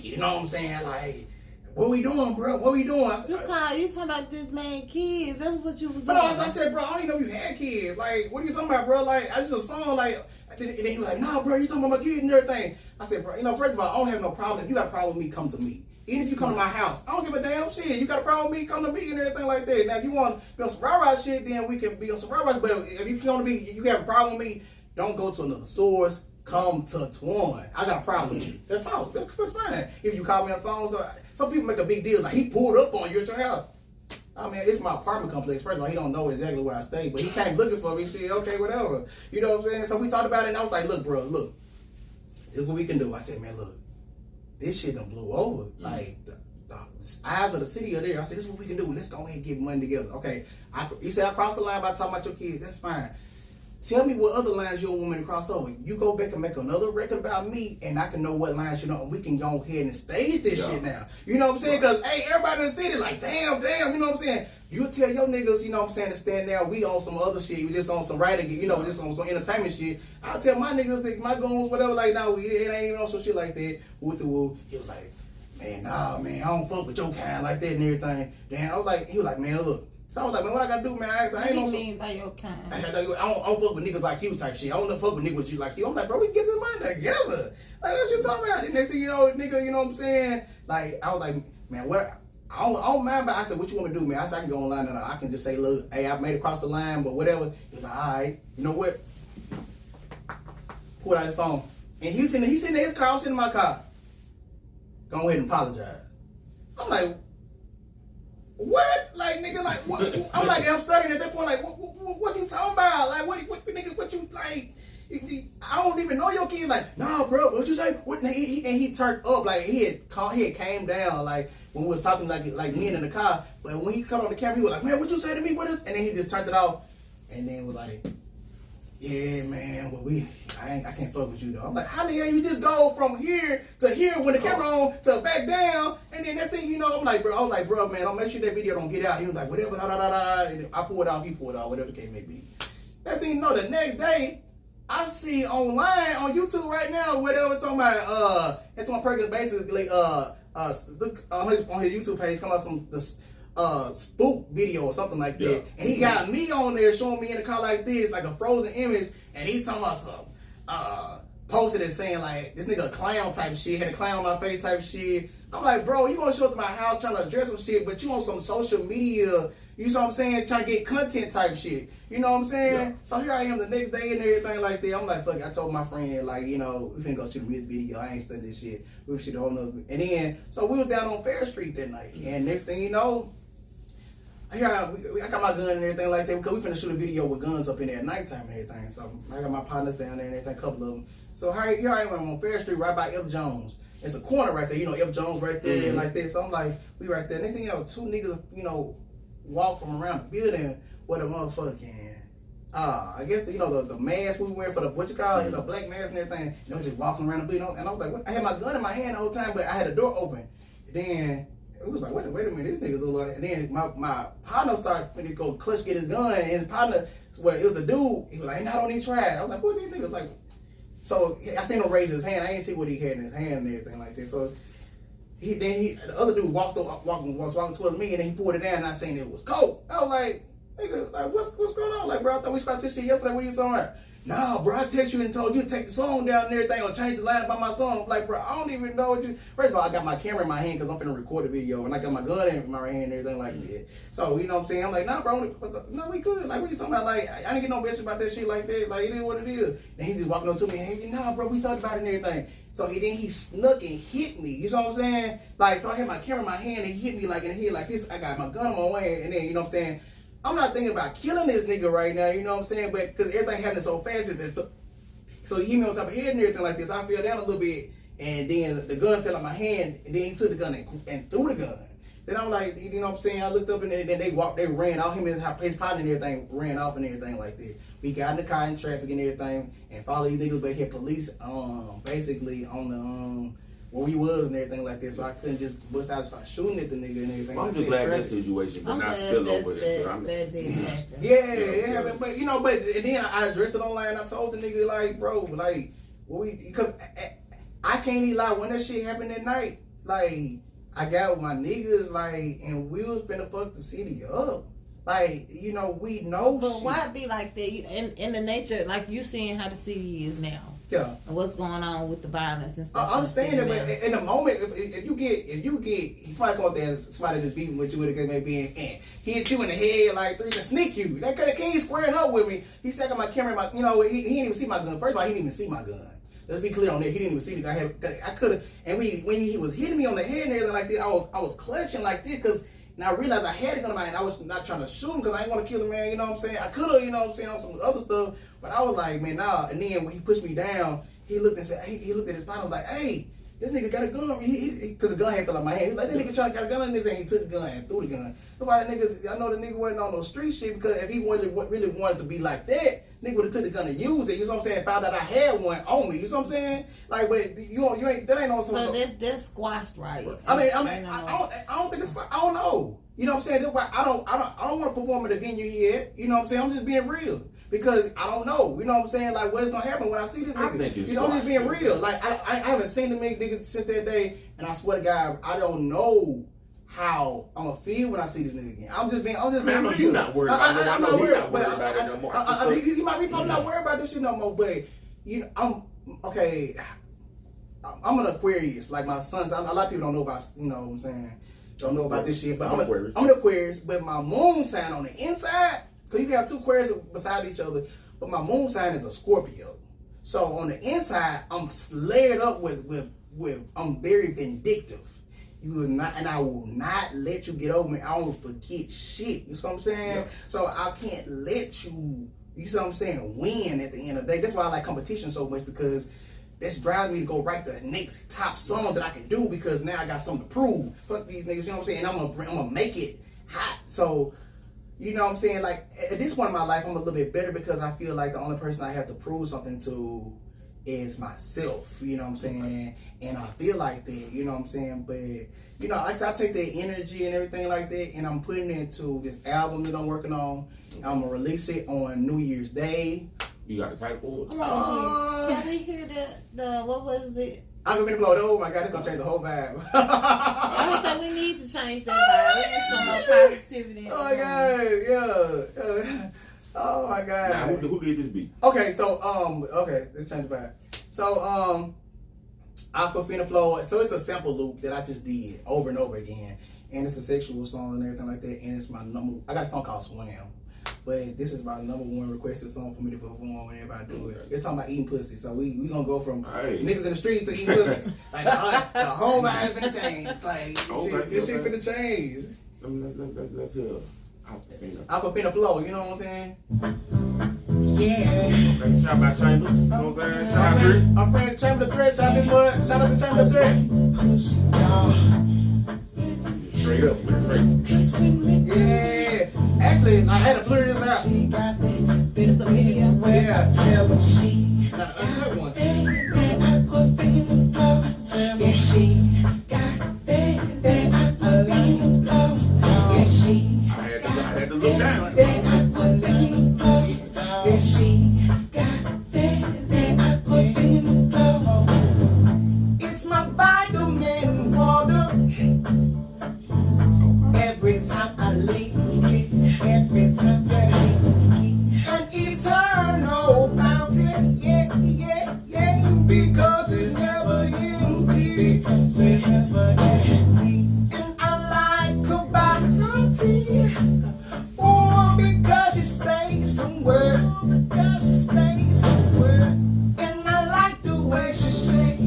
you know what I'm saying? Like, what we doing, bro? What we doing? You talking about this man kids. That's what you was doing. But no, I said, bro, I didn't know you had kids. Like, what are you talking about, bro? Like, I just a song, like, and then he was like, nah, bro, you talking about my kids and everything. I said, bro, first of all, I don't have no problem. If you got a problem with me, come to me. Even if you come to my house, I don't give a damn shit. You got a problem with me, come to me and everything like that. Now, if you want to be on some rah-rah shit, then we can be on some rah-rah. But if you come to me, you have a problem with me, don't go to another source. Come to Antwone. I got a problem with you. That's all. That's fine. If you call me on the phone, so some people make a big deal like he pulled up on you at your house. I mean, it's my apartment complex. First of all, he don't know exactly where I stay, but he came looking for me. Shit, okay, whatever. You know what I'm saying? So we talked about it, and I was like, look, bro, look, this is what we can do. I said, man, look, this shit done blew over. Like, the eyes of the city are there. I said, this is what we can do. Let's go ahead and get money together. Okay, you say I crossed the line by talking about your kids. That's fine. Tell me what other lines you don't want me to cross over. You go back and make another record about me, and I can know what lines you know, and we can go ahead and stage this shit now. You know what I'm saying? Because, hey, everybody in the city like, damn, you know what I'm saying? You tell your niggas, you know what I'm saying, to stand there. We on some other shit. We just on some writing, just on some entertainment shit. I'll tell my niggas, my goons, whatever, like, nah, it ain't even on some shit like that. With the woo. He was like, man, nah, man, I don't fuck with your kind like that and everything. Damn, he was like, man, look. So I was like, man, what I gotta do, man? I ain't no. What do you mean by your kind? I don't fuck with niggas like you type shit. I don't fuck with niggas with you like you. I'm like, bro, we can get this money together. Like, what you talking about? The next thing you know, nigga, you know what I'm saying? Like, I was like, man, what? I don't mind, but I said, what you want me to do, man? I said, I can go online and I can just say, look, hey, I made it across the line, but whatever. He was like, all right, you know what? Pulled out his phone. And he's sitting in his car, I'm sitting in my car. Go ahead and apologize. I'm like, what? Like, nigga, like, what? I'm like, I'm studying at that point, like, what you talking about? Like, what nigga, what you, like, I don't even know your kid. Like, nah, bro, what you say? What? And he turned up, like, he had came down, like, when we was talking, like men in the car. But when he come on the camera, he was like, man, what you say to me? What is? And then he just turned it off, and then was like, yeah, man, well, I can't fuck with you though. I'm like, how the hell you just go from here to here when the camera on to back down, and then next thing you know, I'm like, bro, I was like, bro, man, I'll make sure that video don't get out. He was like, whatever, da da da da. And I pull it out, he pulled it out, whatever the case may be. Next thing you know, the next day, I see online on YouTube right now, whatever talking about Antwone Perkins basically look on his YouTube page come out some spook video or something like that, and he got me on there showing me in the car like this, like a frozen image, and he talking about some posted it saying like this nigga a clown type shit, had a clown on my face type shit. I'm like, bro, you gonna show up to my house trying to address some shit, but you on some social media, you know what I'm saying, trying to get content type shit. You know what I'm saying? Yeah. So here I am the next day and everything like that. I'm like, fuck it. I told my friend, like, you know, we finna go shoot a music video. I ain't studying this shit. We shoot a whole nother. And then, so we was down on Fair Street that night. And next thing you know, I got my gun and everything like that because we finna shoot a video with guns up in there at nighttime and everything. So I got my partners down there and everything, a couple of them. So here I am on Fair Street right by F. Jones. It's a corner right there, you know, F. Jones right there and like this. So I'm like, we right there. Next thing you know, two niggas, you know, walk from around the building with a motherfucking, I guess, the mask we wearing for the, what you call it, the black mask and everything. You know, just walking around the building. And I was like, what? I had my gun in my hand the whole time, but I had the door open. And then it was like, wait a minute, this nigga look like. And then my partner started to go clutch get his gun, and his partner, well, it was a dude. He was like, nah, I don't need to try it. I was like, what are these niggas like? So I think him raise his hand. I ain't see what he had in his hand and everything like that. So the other dude was walking towards me, and then he pulled it down, and I seen it was coke. I was like, nigga, like what's going on? Like, bro, I thought we scratched this shit yesterday. What are you talking about? Nah, bro, I text you and told you to take the song down and everything or change the line about my song. I'm like, bro, I don't even know what you. First of all, I got my camera in my hand because I'm finna record a video, and I got my gun in my hand and everything like that. So, you know what I'm saying? I'm like, nah, bro, no, we good. Like, what you talking about? Like, I didn't get no message about that shit like that. Like, it is what it is. And he just walking up to me, hey, nah, bro, we talked about it and everything. So he snuck and hit me. You know what I'm saying? Like, so I had my camera in my hand and he hit me like in the head like this. I got my gun on my way, and then, you know what I'm saying? I'm not thinking about killing this nigga right now, you know what I'm saying? But because everything happening so fast, so he hit me on top of the head and everything like this. I fell down a little bit, and then the gun fell out my hand, and then he took the gun and threw the gun. Then I'm like, you know what I'm saying? I looked up, and then they ran off. Him and his partner and everything ran off and everything like that. We got in the car in traffic and everything, and followed these niggas, but hit police basically on the where we was and everything like that. So I couldn't just bust out and start shooting at the nigga and everything. I'm just glad that situation did not spill over there. That didn't happen. Yeah, it happened. But you know, and then I addressed it online. I told the nigga like, bro, like, because I can't even lie. When that shit happened that night, like, I got with my niggas, like, and we was finna fuck the city up. Like, you know, we know. But shit. why it be like that? In the nature, like you seeing how the city is now. Yeah. And what's going on with the violence and stuff. I understand that, but in the moment, if you get somebody come up there, somebody just beating with you with a maybe and he hit you in the head like three to sneak you. That king squaring up with me. He stuck on my camera, he didn't even see my gun. First of all, he didn't even see my gun. Let's be clear on that. He didn't even see the guy. I could have, and when he was hitting me on the head and everything like that, I was clutching like this because. And I realized I had a gun in my hand. I was not trying to shoot him because I didn't want to kill him, man. You know what I'm saying? I could have, you know what I'm saying, on some other stuff. But I was like, man, nah. And then when he pushed me down, he looked and said, he looked at his bottle like, hey, this nigga got a gun. Because the gun had fell out my hand. He's like, this nigga got a gun in his hand. He took the gun and threw the gun. I know the nigga wasn't on no street shit because if he really wanted to be like that, nigga would have took the gun and used it. You know what I'm saying? Found out I had one on me. You know what I'm saying? Like, but you ain't, that ain't no. So that's squashed, right? I mean, I don't think it's. I don't know. You know what I'm saying? That's why I don't want to perform at a venue yet. You know what I'm saying? I'm just being real because I don't know. You know what I'm saying? Like, what is gonna happen when I see this nigga? You know, I'm just being real. Like, I haven't seen the nigga since that day, and I swear to God, I don't know how I'm gonna feel when I see this nigga again. I'm just being real. You're not worried about it. I'm not worried about it no more. He might be probably not worried about this shit no more, but you know, I'm okay. I'm an Aquarius, like my sons. A lot of people don't know about, you know what I'm saying. Don't know about this shit, but I'm an Aquarius, but my moon sign on the inside, because you can have two Aquarius beside each other, but my moon sign is a Scorpio. So on the inside, I'm layered up with I'm very vindictive. You will not, and I will not let you get over me. I don't forget shit. You see what I'm saying? Yeah. So I can't let you. You see what I'm saying? Win at the end of the day. That's why I like competition so much, because that's driving me to go write the next top song that I can do, because now I got something to prove. Fuck these niggas, you know what I'm saying? And I'm gonna make it hot. So, you know what I'm saying? Like, at this point in my life, I'm a little bit better, because I feel like the only person I have to prove something to is myself. You know what I'm saying? And I feel like that, you know what I'm saying? But, you know, I take that energy and everything like that, and I'm putting it into this album that I'm working on. I'm gonna release it on New Year's Day. You got the title for it? Can we hear the what was it? I'm gonna be the flow. Oh my god, it's gonna change the whole vibe. I was like, we need to change that vibe. We need some more positivity. Oh my god, yeah. Oh my god. Now, who did this beat? Okay, so okay, let's change the vibe. So Aquafina Flow. So it's a sample loop that I just did over and over again, and it's a sexual song and everything like that. And it's my number. I got a song called Swam. But this is my #1 requested song for me to perform when everybody do it. It's talking about eating pussy. So we gonna go from niggas in the streets to eating pussy. Like the whole vibe finna change. Like this shit finna change. Let's hear Aquafina Flow, you know what I'm saying? Yeah. Okay, shout out Chambers, you know what I'm saying? Shout out Threat. My friend Chamber the Threat, shout out to Chamber the Threat. Straight up, straight. Yeah. Actually, I had to blur this out. It's a video. Yeah. Tell them she Now, a good one. yeah, she got that aquafina flow. Yeah, she I had to look down. that aquafina flow. Yeah, she got that aquafina flow. It's my vitamin water. Every time I leave it, every time I leave An eternal bounty. Yeah, yeah, yeah. Because it's never empty. because there's never ending. And I like her bounty. Oh, because she stays somewhere. Because she stays somewhere. And I like the way she shakes.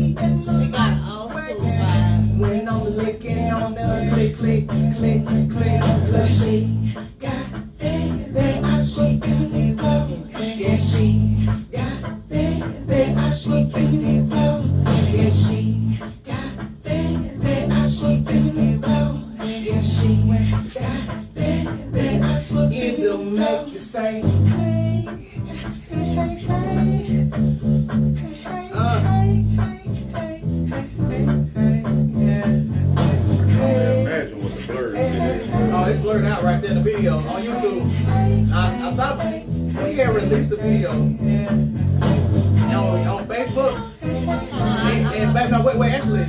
They got an old school vibe. When I'm licking on the click, click, click, click, click, she got that aquafina flow. Yeah, she got that aquafina flow. Yeah, she got that aquafina flow. Yeah, she got that aquafina. It'll make you say, hey, hey, hey, hey, Imagine what the blur is. Oh, it's blurred out right there in the video on YouTube. I thought we had released the video on Facebook. And back, no, wait, actually.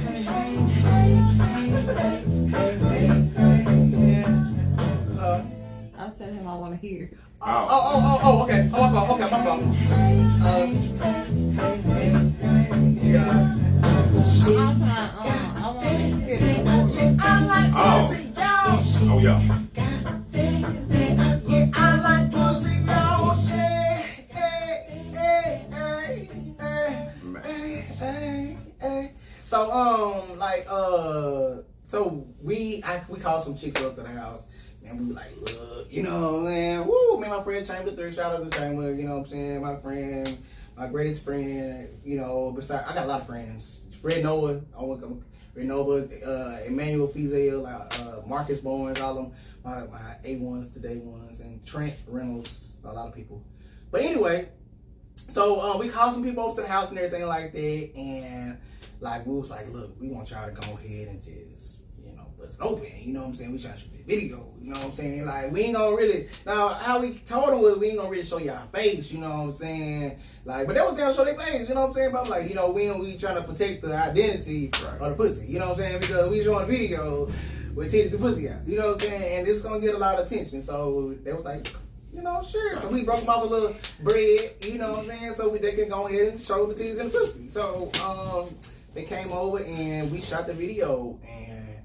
I said him I want to hear. Okay. Oh, my fault. Okay, my fault. Yeah. I want to hear this. I like pussy, y'all. Oh, yeah. Yeah, I like pussy, y'all. Hey. So, so we called some chicks up to the house, and we were like, look, you know what I'm saying? Woo, me and my friend Chamber 3, shout out to Chamber, you know what I'm saying? My friend, my greatest friend, you know, besides, I got a lot of friends. Red Noah, Red Nova, Emmanuel Fizel, Marcus Bowens, all of them, my A1s to day ones, and Trent Reynolds, a lot of people. But anyway, so we called some people over to the house and everything like that, and like we was like, look, we want y'all to go ahead and just, you know, bust it open, you know what I'm saying? We trying to shoot a video, you know what I'm saying? Like, we ain't gonna really, now how we told them was we ain't gonna really show y'all face, you know what I'm saying? Like, but they was down to show their face, you know what I'm saying? But I'm like, you know, we trying to protect the identity of the pussy, you know what I'm saying? Because we showing a video with titties and pussy out, you know what I'm saying? And this is gonna get a lot of attention. So they was like, you know, sure. So we broke them off a little bread, you know what I'm saying? So they can go ahead and show the titties and the pussy. So they came over and we shot the video and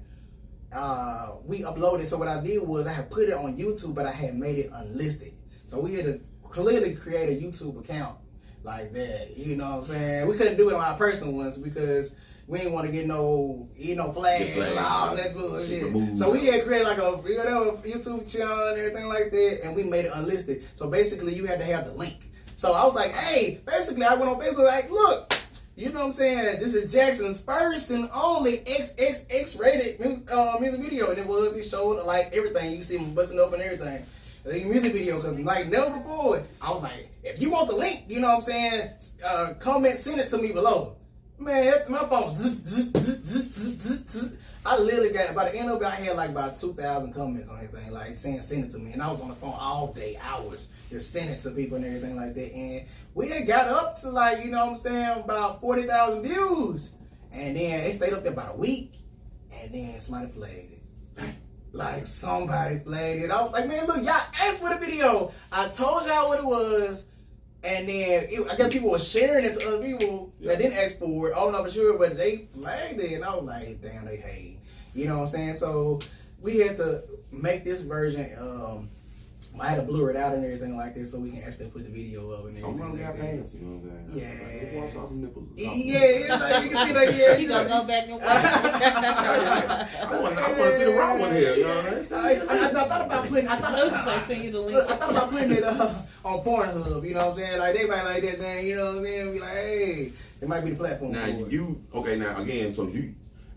we uploaded. So what I did was I had put it on YouTube, but I had made it unlisted. So we had to clearly create a YouTube account like that, you know what I'm saying? We couldn't do it on our personal ones because we ain't want to get no flag and all that bullshit. Removed. So we had created like a YouTube channel and everything like that, and we made it unlisted. So basically, you had to have the link. So I was like, hey, basically, I went on Facebook like, look, you know what I'm saying? This is Jackson's first and only XXX rated music video, and it showed like everything. You see him busting up and everything. The music video, because like never before, I was like, if you want the link, you know what I'm saying, comment, send it to me below. Man, my phone, I literally got, by the end of it, I had like about 2,000 comments on everything, like saying send it to me. And I was on the phone all day, hours, just sending it to people and everything like that. And we had got up to like, you know what I'm saying, about 40,000 views. And then it stayed up there about a week. And then somebody flagged it. Like somebody flagged it. I was like, man, look, y'all asked for the video. I told y'all what it was. And then I guess people were sharing it to other people that didn't ask for it. I'm not for sure, but they flagged it. And I was like, damn, they hate. You know what I'm saying? So we had to make this version. I had to blur it out and everything like this so we can actually put the video up and everything. Someone got like pants, you know what I'm saying? Yeah. Like, saw some nipples or something. Yeah, like, you can see like, yeah. You gonna go back and watch. I want to see the wrong one here, you know what I'm saying? I thought about putting, I thought about putting it on Pornhub, you know what I'm saying? Like, they might like that thing, you know what I'm saying? Be like, hey, it might be the platform. Now, now again, so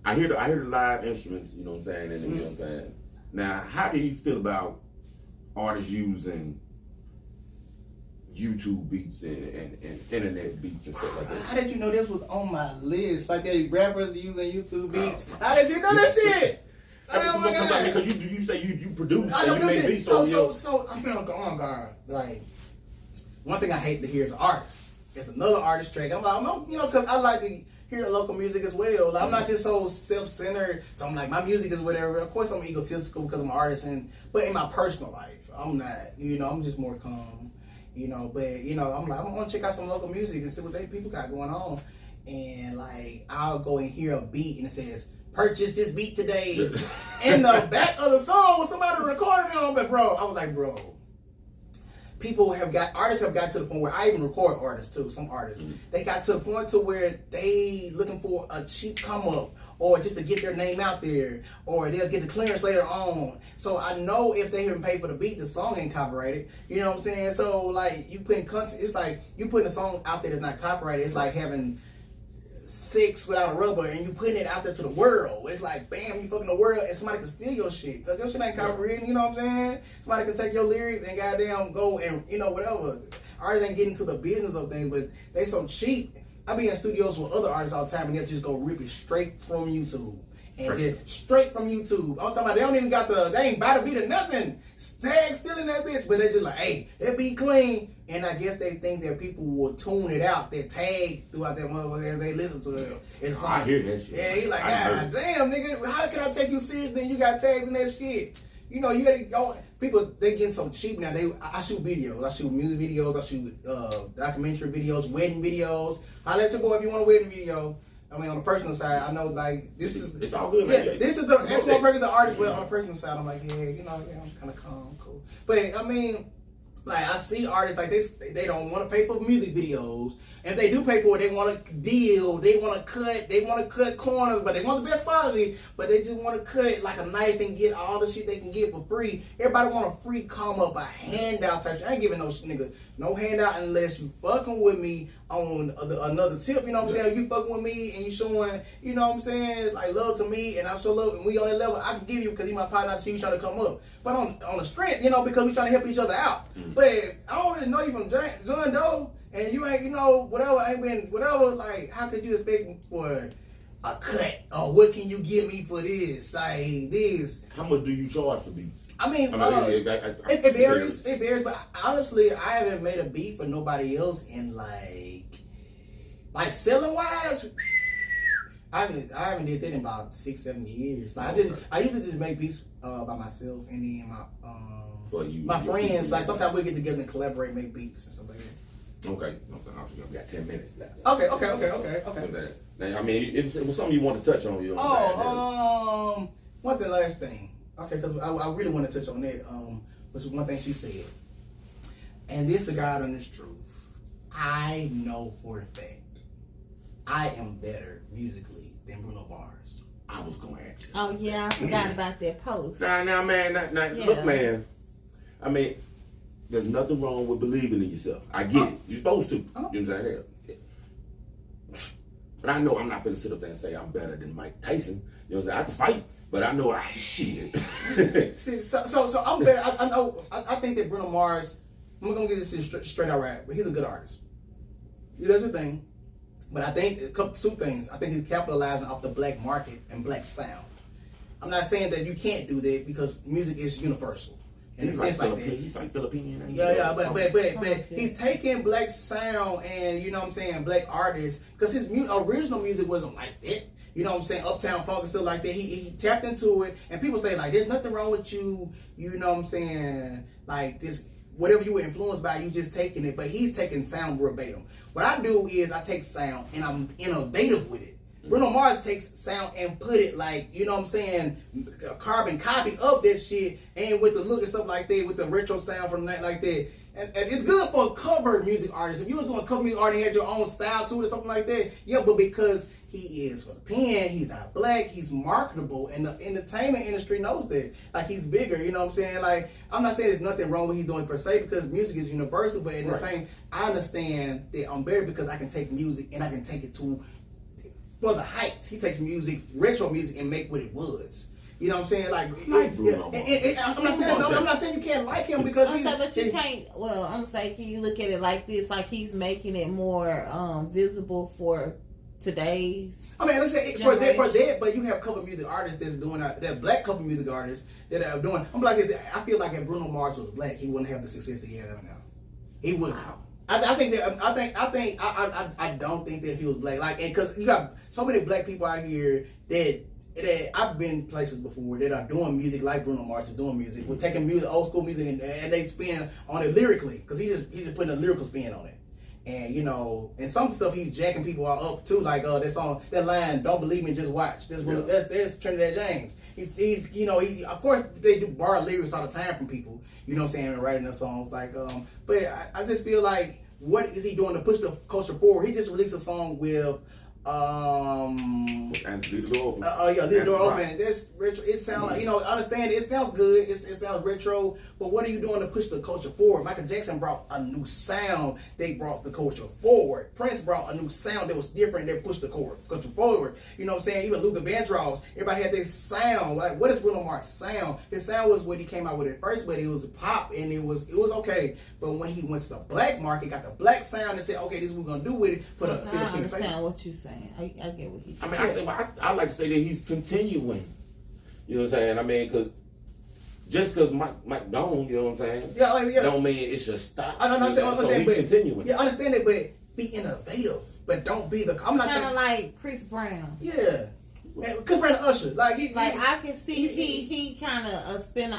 I hear the live instruments, you know what I'm saying, and you know what I'm saying. Now, how do you feel about artists using YouTube beats and internet beats and stuff like that? How did you know this was on my list? Like that rappers using YouTube beats. How did you know that shit? Oh my God! Because you say you produce I and you make beats. So I'm on guard. Like one thing I hate to hear is an artist. It's another artist track. I'm like, you know, because I like to hear local music as well. Like, I'm not just so self-centered. So I'm like, my music is whatever. Of course, I'm egotistical because I'm an artist, but in my personal life, I'm not. You know, I'm just more calm. You know, but you know, I'm like, I'm gonna check out some local music and see what people got going on. And like, I'll go and hear a beat and it says, "Purchase this beat today." In the back of the song was somebody recording it on, but bro, I was like, bro. Artists have got to the point where I even record artists too, some artists. They got to the point to where they looking for a cheap come up or just to get their name out there or they'll get the clearance later on. So I know if they haven't paid for the beat, the song ain't copyrighted. You know what I'm saying? So like you putting content, it's like you putting a song out there that's not copyrighted. It's like having sex without a rubber and you putting it out there to the world. It's like, bam, you fucking the world and somebody can steal your shit. Because your shit ain't copyrighted, you know what I'm saying? Somebody can take your lyrics and goddamn go and, you know, whatever. Artists ain't getting to the business of things, but they so cheap. I be in studios with other artists all the time and they'll just go rip it straight from YouTube. And get straight from YouTube. I'm talking about they don't even got they ain't buy the beat or nothing. Tag still in that bitch, but they just like, hey, that beat clean. And I guess they think that people will tune it out, that tag throughout that motherfucker as they listen to it. And I hear that shit. Yeah, he's like, God damn, nigga, how can I take you serious then you got tags in that shit? You know, you gotta go. People, they getting so cheap now. I shoot videos. I shoot music videos. I shoot documentary videos, wedding videos. Holla at your boy if you want a wedding video. I mean, on the personal side, I know like this is it's all good. Yeah, this is the Antwone Perkins, the artist. But on the personal side, I'm like, yeah, you know, yeah, I'm kind of calm, cool. But I mean, like I see artists like this, they don't want to pay for music videos. And if they do pay for it, they want to deal, they want to cut corners, but they want the best quality, but they just want to cut like a knife and get all the shit they can get for free. Everybody want a free come up, a handout type shit. I ain't giving no nigga no handout unless you fucking with me on another tip, you know what I'm saying? You fucking with me and you showing, you know what I'm saying, like love to me and I show love and we on that level, I can give you because you my partner, so you trying to come up. But on the strength, you know, because we trying to help each other out. But I don't really know you from John Doe. And you ain't, you know, whatever, ain't been, whatever, like, how could you expect for a cut? Or what can you give me for this? Like, this. How much do you charge for beats? I mean, it varies, but honestly, I haven't made a beat for nobody else in, like selling-wise, I haven't did that in about 6-7 years. Like, I usually just make beats by myself, and then my friends, like, sometimes we get together and collaborate, make beats and stuff like that. Okay. We got 10 minutes left. Okay. Now, I mean, it was something you want to touch on. One last thing. Okay, because I really want to touch on that. Was one thing she said, and this the God honest truth. I know for a fact I am better musically than Bruno Mars? I was gonna ask you. Oh yeah, I forgot about that post. Now, man, Yeah. look, man. I mean, there's nothing wrong with believing in yourself. I get it. You're supposed to. You understand that? But I know I'm not gonna sit up there and say I'm better than Mike Tyson. You know what I'm saying? I can fight, but I know I shit. See, so I'm better. I know. I think that Bruno Mars. I'm gonna get this straight out right, but he's a good artist. He does a thing, but I think two things. I think he's capitalizing off the black market and black sound. I'm not saying that you can't do that because music is universal. In a sense like that. He's like Philippine. Yeah, but he's taking black sound and, you know what I'm saying, black artists, because his original music wasn't like that. You know what I'm saying? Uptown Funk and stuff like that. He tapped into it, and people say like, there's nothing wrong with you. You know what I'm saying? Like this, whatever you were influenced by, you just taking it. But he's taking sound verbatim. What I do is I take sound and I'm innovative with it. Bruno Mars takes sound and put it like, you know what I'm saying, a carbon copy of that shit, and with the look and stuff like that, with the retro sound from that like that. And it's good for a cover music artist. If you was doing a cover music artist and had your own style to it or something like that, yeah, but because he is Philippine, he's not black, he's marketable, and the entertainment industry knows that. Like, he's bigger, you know what I'm saying? Like, I'm not saying there's nothing wrong with what he's doing per se, because music is universal, but at the same, I understand that I'm better because I can take music and I can take it to for the heights. He takes music, retro music, and make what it was. You know what I'm saying? Like, I'm not saying you can't like him because but you can't. Well, I'm saying, can you look at it like this? Like, he's making it more visible for today's. I mean, let's say for that, but you have cover music artists that's doing that, black cover music artists that are doing. I'm like, I feel like if Bruno Mars was black, he wouldn't have the success that he has now. He wouldn't. I don't think that if he was black, like, because you got so many black people out here that I've been places before that are doing music like Bruno Mars is doing music. We're taking music, old school music, and they spin on it lyrically, because he's just putting a lyrical spin on it. And, you know, and some stuff he's jacking people up too, like that song, that line, "Don't believe me, just watch." That's Trinidad James. He's you know, of course they do bar lyrics all the time from people, you know what I'm saying, and writing their songs, like, but I just feel like, what is he doing to push the culture forward? He just released a song with and leave the door open. Leave the door open. That's retro. It sounds like, you know, understand it sounds good. It sounds retro. But what are you doing to push the culture forward? Michael Jackson brought a new sound. They brought the culture forward. Prince brought a new sound that was different. That pushed the culture forward. You know what I'm saying? Even Luther Vandross. Everybody had their sound. Like, what is Bruno Mars' sound? His sound was what he came out with at first, but it was pop and it was okay. But when he went to the black market, got the black sound, and said, okay, this is what we're gonna do with it. I understand what you're saying. I get what he's saying. I like to say that he's continuing. You know what I'm saying? I mean, because just because Mike gone, you know what I'm saying? Yeah, don't mean it should stop. I don't know. So he's continuing. Yeah, I understand it, but be innovative. But don't be the. I'm not kind of like Chris Brown. Yeah. Chris Brown and Usher, I can see he kind of a spin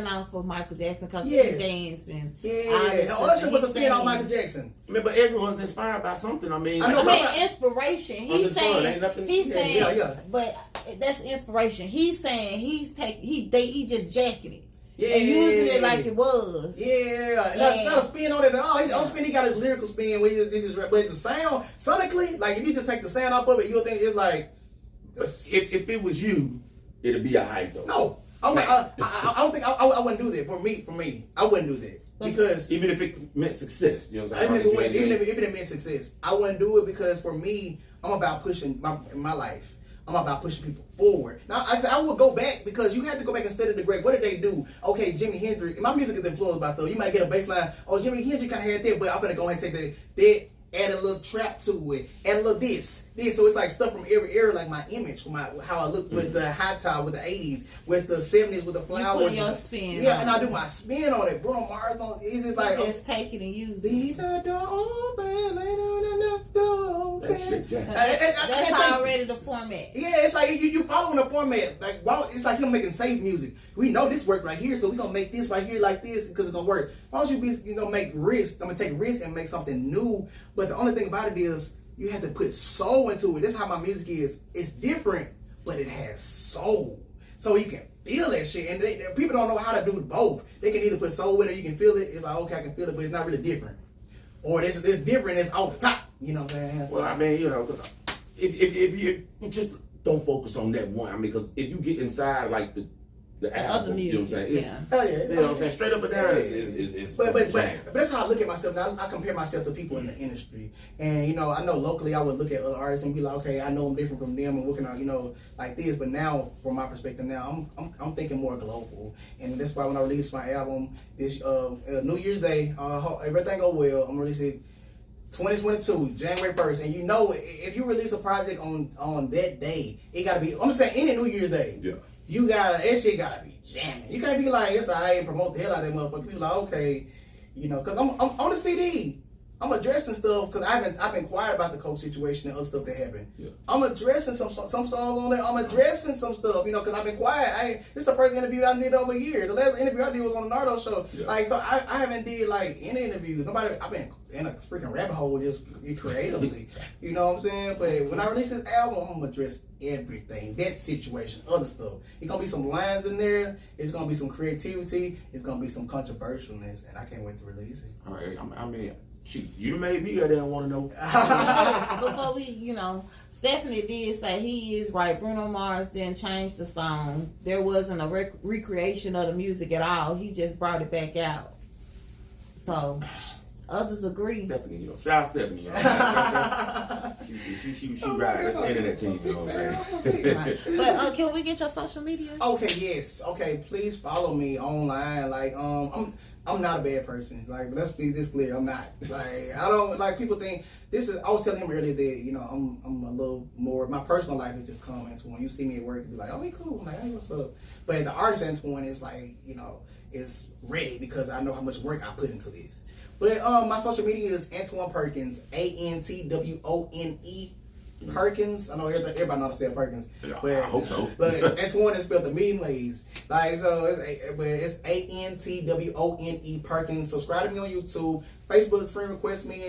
off of Michael Jackson, because he dancing. Yeah, Usher was a spin off Michael Jackson. I mean, but everyone's inspired by something. I mean, inspiration. He's saying, but that's inspiration. He's saying he just jacking it. Yeah, and using it like it was. Yeah, that's not a spin on it at all. He got his lyrical spin where he just, but the sound sonically, like, if you just take the sound off of it, you'll think it's like. If it was you, it'd be a hype though. No, I don't think I wouldn't do that. For me, I wouldn't do that, because even if it meant success, you know what I'm saying? Even if it meant success, I wouldn't do it, because for me, I'm about pushing my life. I'm about pushing people forward. Now, I would go back, because you have to go back and study the great. What did they do? Okay, Jimi Hendrix. My music is influenced by stuff. You might get a bass line. Oh, Jimi Hendrix kind of had that, but I'm gonna go ahead and take that. Add a little trap to it, add a little this. So it's like stuff from every era, like my image, how I look with the high top, with the 80s, with the 70s, with the flowers. You put your spin. Yeah, and I do my spin on it. Bruno Mars, he's just like, just take it and use it. Leave the door open, lay down the door open. That's already the format. Yeah, it's like you following the format. Like, it's like him making safe music. We know this worked right here, so we're gonna make this right here like this because it's gonna work. Why don't you make risks? I'm gonna take risks and make something new. But the only thing about it is, you have to put soul into it. This is how my music is. It's different, but it has soul. So you can feel that shit. And people don't know how to do both. They can either put soul in it, or you can feel it. It's like, okay, I can feel it, but it's not really different. Or this different, it's off the top. You know what I'm saying? Well, I mean, you know, if you just don't focus on that one. I mean, because if you get inside like the album, other music, you know what I'm saying? It's, you know what I'm saying? Straight up and down is but that's how I look at myself now. I compare myself to people in the industry, and you know, I know locally I would look at other artists and be like, okay, I know I'm different from them, and what can I, you know, like this. But now, from my perspective, now I'm thinking more global, and that's why when I released my album this New Year's Day, everything go well. I'm releasing 2022, January 1st, and you know, if you release a project on that day, it gotta be. I'm saying any New Year's Day. Yeah. That shit gotta be jamming. You can't be like, yes, I ain't promote the hell out of that motherfucker. People like, okay, you know, cause I'm on the CD. I'm addressing stuff because I've been quiet about the coke situation and other stuff that happened. Yeah. I'm addressing some songs on there. I'm addressing some stuff, you know, because I've been quiet. This is the first interview I did over a year. The last interview I did was on the Nardo show. Yeah. Like, so I haven't did like any interviews. I've been in a freaking rabbit hole just creatively. You know what I'm saying? But when I release this album, I'm gonna address everything. That situation, other stuff. It's gonna be some lines in there. It's gonna be some creativity. It's gonna be some controversialness, and I can't wait to release it. All right. I mean. Shoot, you made me I didn't want to know. Before we, you know, Stephanie did say he is right. Bruno Mars didn't change the song. There wasn't a recreation of the music at all. He just brought it back out. So others agree. Stephanie, you know, shout out Stephanie. You know, she right at the internet team. You know what I'm saying? Right. But can we get your social media? Okay, yes. Okay, please follow me online. Like, I'm not a bad person. Like, let's be this clear. I'm not. Like, I don't like people think this is. I was telling him earlier that, you know, I'm a little more. My personal life is just comments. When you see me at work, you be like, oh, we cool. I'm like, hey, what's up? But the artist Antwone is like, you know, is ready because I know how much work I put into this. But my social media is Antwone Perkins, Antwone Perkins. I know everybody knows how to spell Perkins, but I hope so. But Antwone is spelled the mean ways. Like, so it's Antwone Perkins. Subscribe to me on YouTube, Facebook. Friend request me,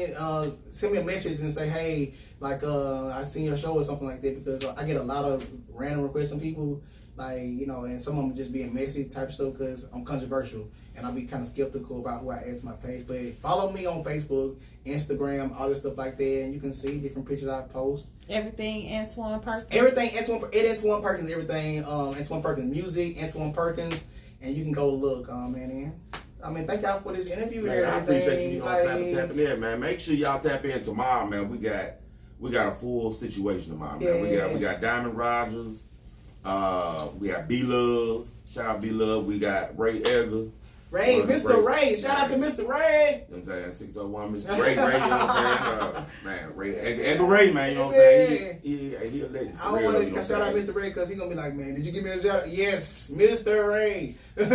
send me a message and say, hey, like I seen your show or something like that, because I get a lot of random requests from people. Like, you know, and some of them just being messy type stuff because I'm controversial and I'll be kind of skeptical about who I add to my page. But follow me on Facebook, Instagram, all this stuff like that, and you can see different pictures I post. Everything Antwone Perkins. Everything Antwone Perkins. Everything Antwone Perkins music, Antwone Perkins, and you can go look, man. I mean, thank y'all for this interview. Man, I appreciate you tapping in, man. Make sure y'all tap in tomorrow, man. We got a full situation tomorrow, man. Yeah. We got Diamond Rogers. We got B Love, shout out B Love. We got Ray Edgar. Mr. Ray, shout out to Mr. Ray. You know what I'm saying? 601 Mr. Ray, you know what I'm saying? Man, Ray Edgar Ray, man, you know what I'm saying? He a legend. I want to shout out Mr. Ray because he's gonna be like, man, did you give me a shout out? Yes, Mr. Ray. I'm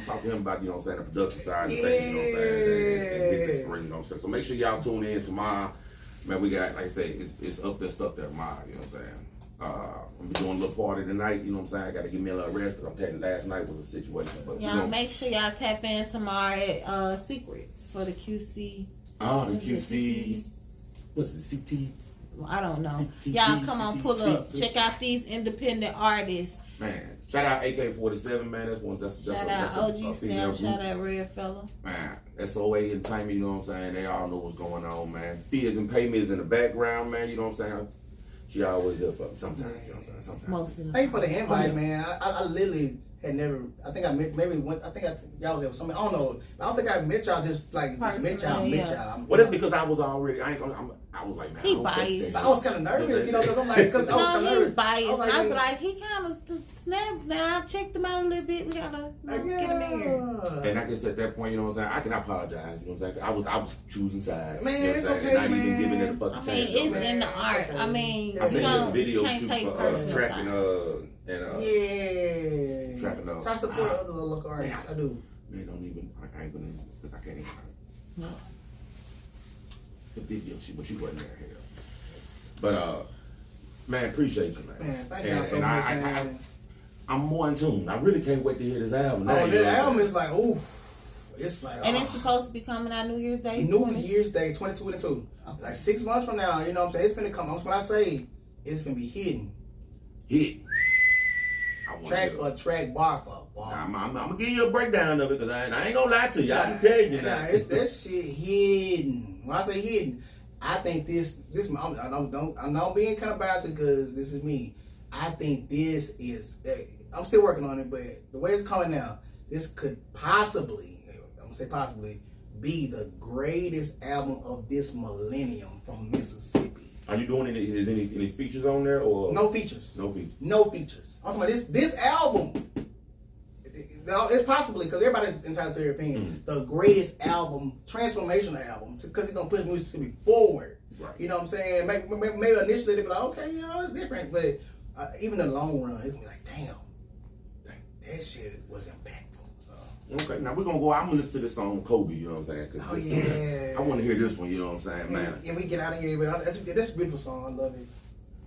talking to him about, you know what I'm saying, the production side of things, you know what I'm saying? And his inspiration, you know what I'm saying? So make sure y'all tune in tomorrow. Man, we got, like I say, it's up there, stuff there tomorrow, you know what I'm saying? I'm doing a little party tonight, you know what I'm saying? I got to give me a little rest because I'm telling you, last night was a situation. But y'all make sure y'all tap in tomorrow at Secrets for the QC. Oh, the QC. What's the CT? I don't know. CT, y'all come on, CT, pull up. CT. Check out these independent artists. Man, shout out AK-47, man. That's one. That's shout out OG Snap. Shout out Red Fella. Man, SOA Entertainment, you know what I'm saying? They all know what's going on, man. Fears and Payments in the background, man. You know what I'm saying? She always there for me sometimes, you know what I'm saying? Sometimes. Most of the Thank you for the invite, man. I literally had never. I think I met y'all was there with somebody. I don't know. I don't think I met y'all. Just like met y'all. Well, that's because I was already. I was like, man, he biased. I was kind of nervous, you know, because I'm like, because I was kind of nervous. He was biased. I was like, he kind of snapped. Now I checked him out a little bit. We gotta get him in here. And I guess at that point, you know what I'm saying, I can apologize. You know what I'm saying? I was choosing sides. Man, you know it's what I'm okay, saying? man. Not even giving it a fucking chance. It's in the art. Okay. I mean, I seen a video can't shoot take for trapping yeah. Trapping up. So I support other local artists. I do. Man, don't even. I ain't gonna because I can't even. No. The video shoot, but you wasn't there. Hell. But man, appreciate you, man. Man, thank y'all so much, man. I'm more in tune. I really can't wait to hear this album. Oh, this album is like, oof. It's like, and it's supposed to be coming out New Year's Day. Year's Day, 2022. Okay. Like 6 months from now, you know what I'm saying? It's finna come. When I say it's finna be hidden. Hit. Track for track, bar for bar. I'm gonna give you a breakdown of it because I ain't gonna lie to you. I can tell you now. It's that shit hidden. When I say hidden, I think this I'm not being kind of biased because this is me. I think this is. I'm still working on it, but the way it's coming out, this could possibly, I'm gonna say possibly, be the greatest album of this millennium from Mississippi. Are you doing any? Is any features on there or no features? No features. No features. I'm talking about this album. It's possibly, because everybody's entitled to their opinion, the greatest album, transformational album, because it's gonna push Mississippi forward. Right. You know what I'm saying? Maybe initially they'll be like, okay, you know, it's different, but even in the long run, it's gonna be like, damn, that shit was impactful. So. Okay, now we're gonna go. I'm gonna listen to this song Kobe. You know what I'm saying? Oh yeah. I want to hear this one. You know what I'm saying, man? And we get out of here, but that's a beautiful song. I love it.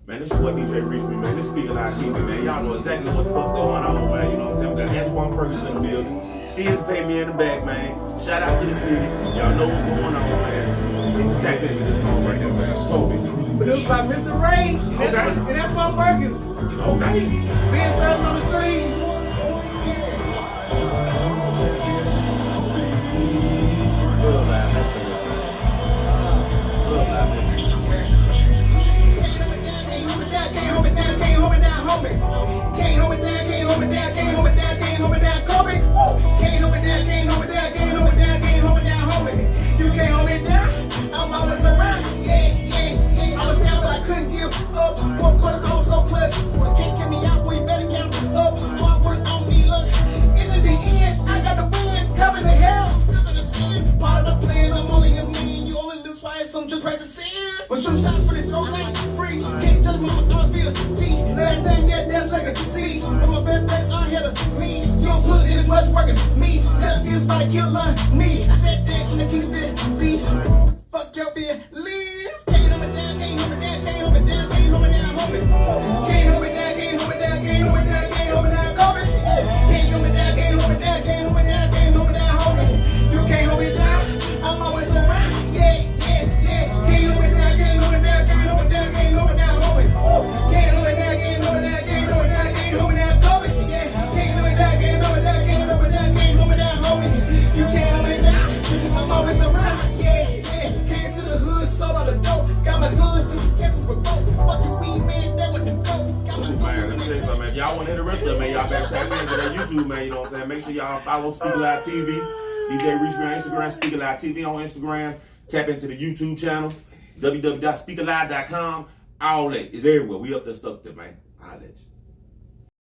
Man, this is what DJ reached me, man. This is Speak Alive TV, man. Y'all know exactly what the fuck going on, man. You know what I'm saying? We got Antwone Perkins in the building. He is paying me in the back, man. Shout out to the city. Y'all know what's going on, man. Let's tap into this song right here, man. Kobe. Produced by Mr. Ray. Okay. And Antwone Perkins. Okay. Ben Sterling on the strings. Love live, that's the love live, that's the Can't hold me down, homie. Can't hold me down, can't hold me down, can't hold me down, can't hold me down, Kobe. Can't hold me down, can't hold me down, can't hold me down, can't hold me down, homie. You can't hold me down, I'm always around. Yeah. I was down, but I couldn't give up. Fourth quarter, I was so clutch. Boy, can't get me out, boy, you better count me up. Hard work on me, look. Into the end, I got the win. Heaven and hell, still gonna sin. Part of the plan, I'm only a man. You only live twice, I'm just practicing. But shoot shots for the throw like free. Can't judge me, I'm feel G. Last thing, that's like a C. But my best days are ahead of me. You don't put in as much work as me. Celsius by the kill me. I said that when the king said B. Fuck your feelings. Can't hold me down, can't hold me down, can't hold me down, can't hold me down, homie. Can't hold me down, can't hold me down, can't hold me down, can't hold me down, Kobe. Can't hold me down, can't hold me down, can't hold me down, can't hold me down, homie. You can't hold me down, I'm always around. Yeah. Can't hold me down, can't hold me down, can't hold me down, can't hold me down, homie. Can't hold me down, can't hold me down, can't hold me down, can't hold me down, Kobe. Yeah, can't hold me down, can't hold me down, can't hold me down, can't hold me down, homie. You can't hold me down, I'm always around. Yeah. Came to the hood, sold all the dope. Got my guns just in case of revolt. Fucking weed, man, that what you go. Got my Man, let me tell you something, man. Y'all want to hear the rest of it, man. Y'all better tap into that YouTube, man. You know what I'm saying? Make sure y'all follow Speak Alive TV. DJ reach me on Instagram, Speak Alive TV on Instagram. Tap into the YouTube channel, www.speakalive.com. All that is everywhere. We up there stuff there, man. I'll let you.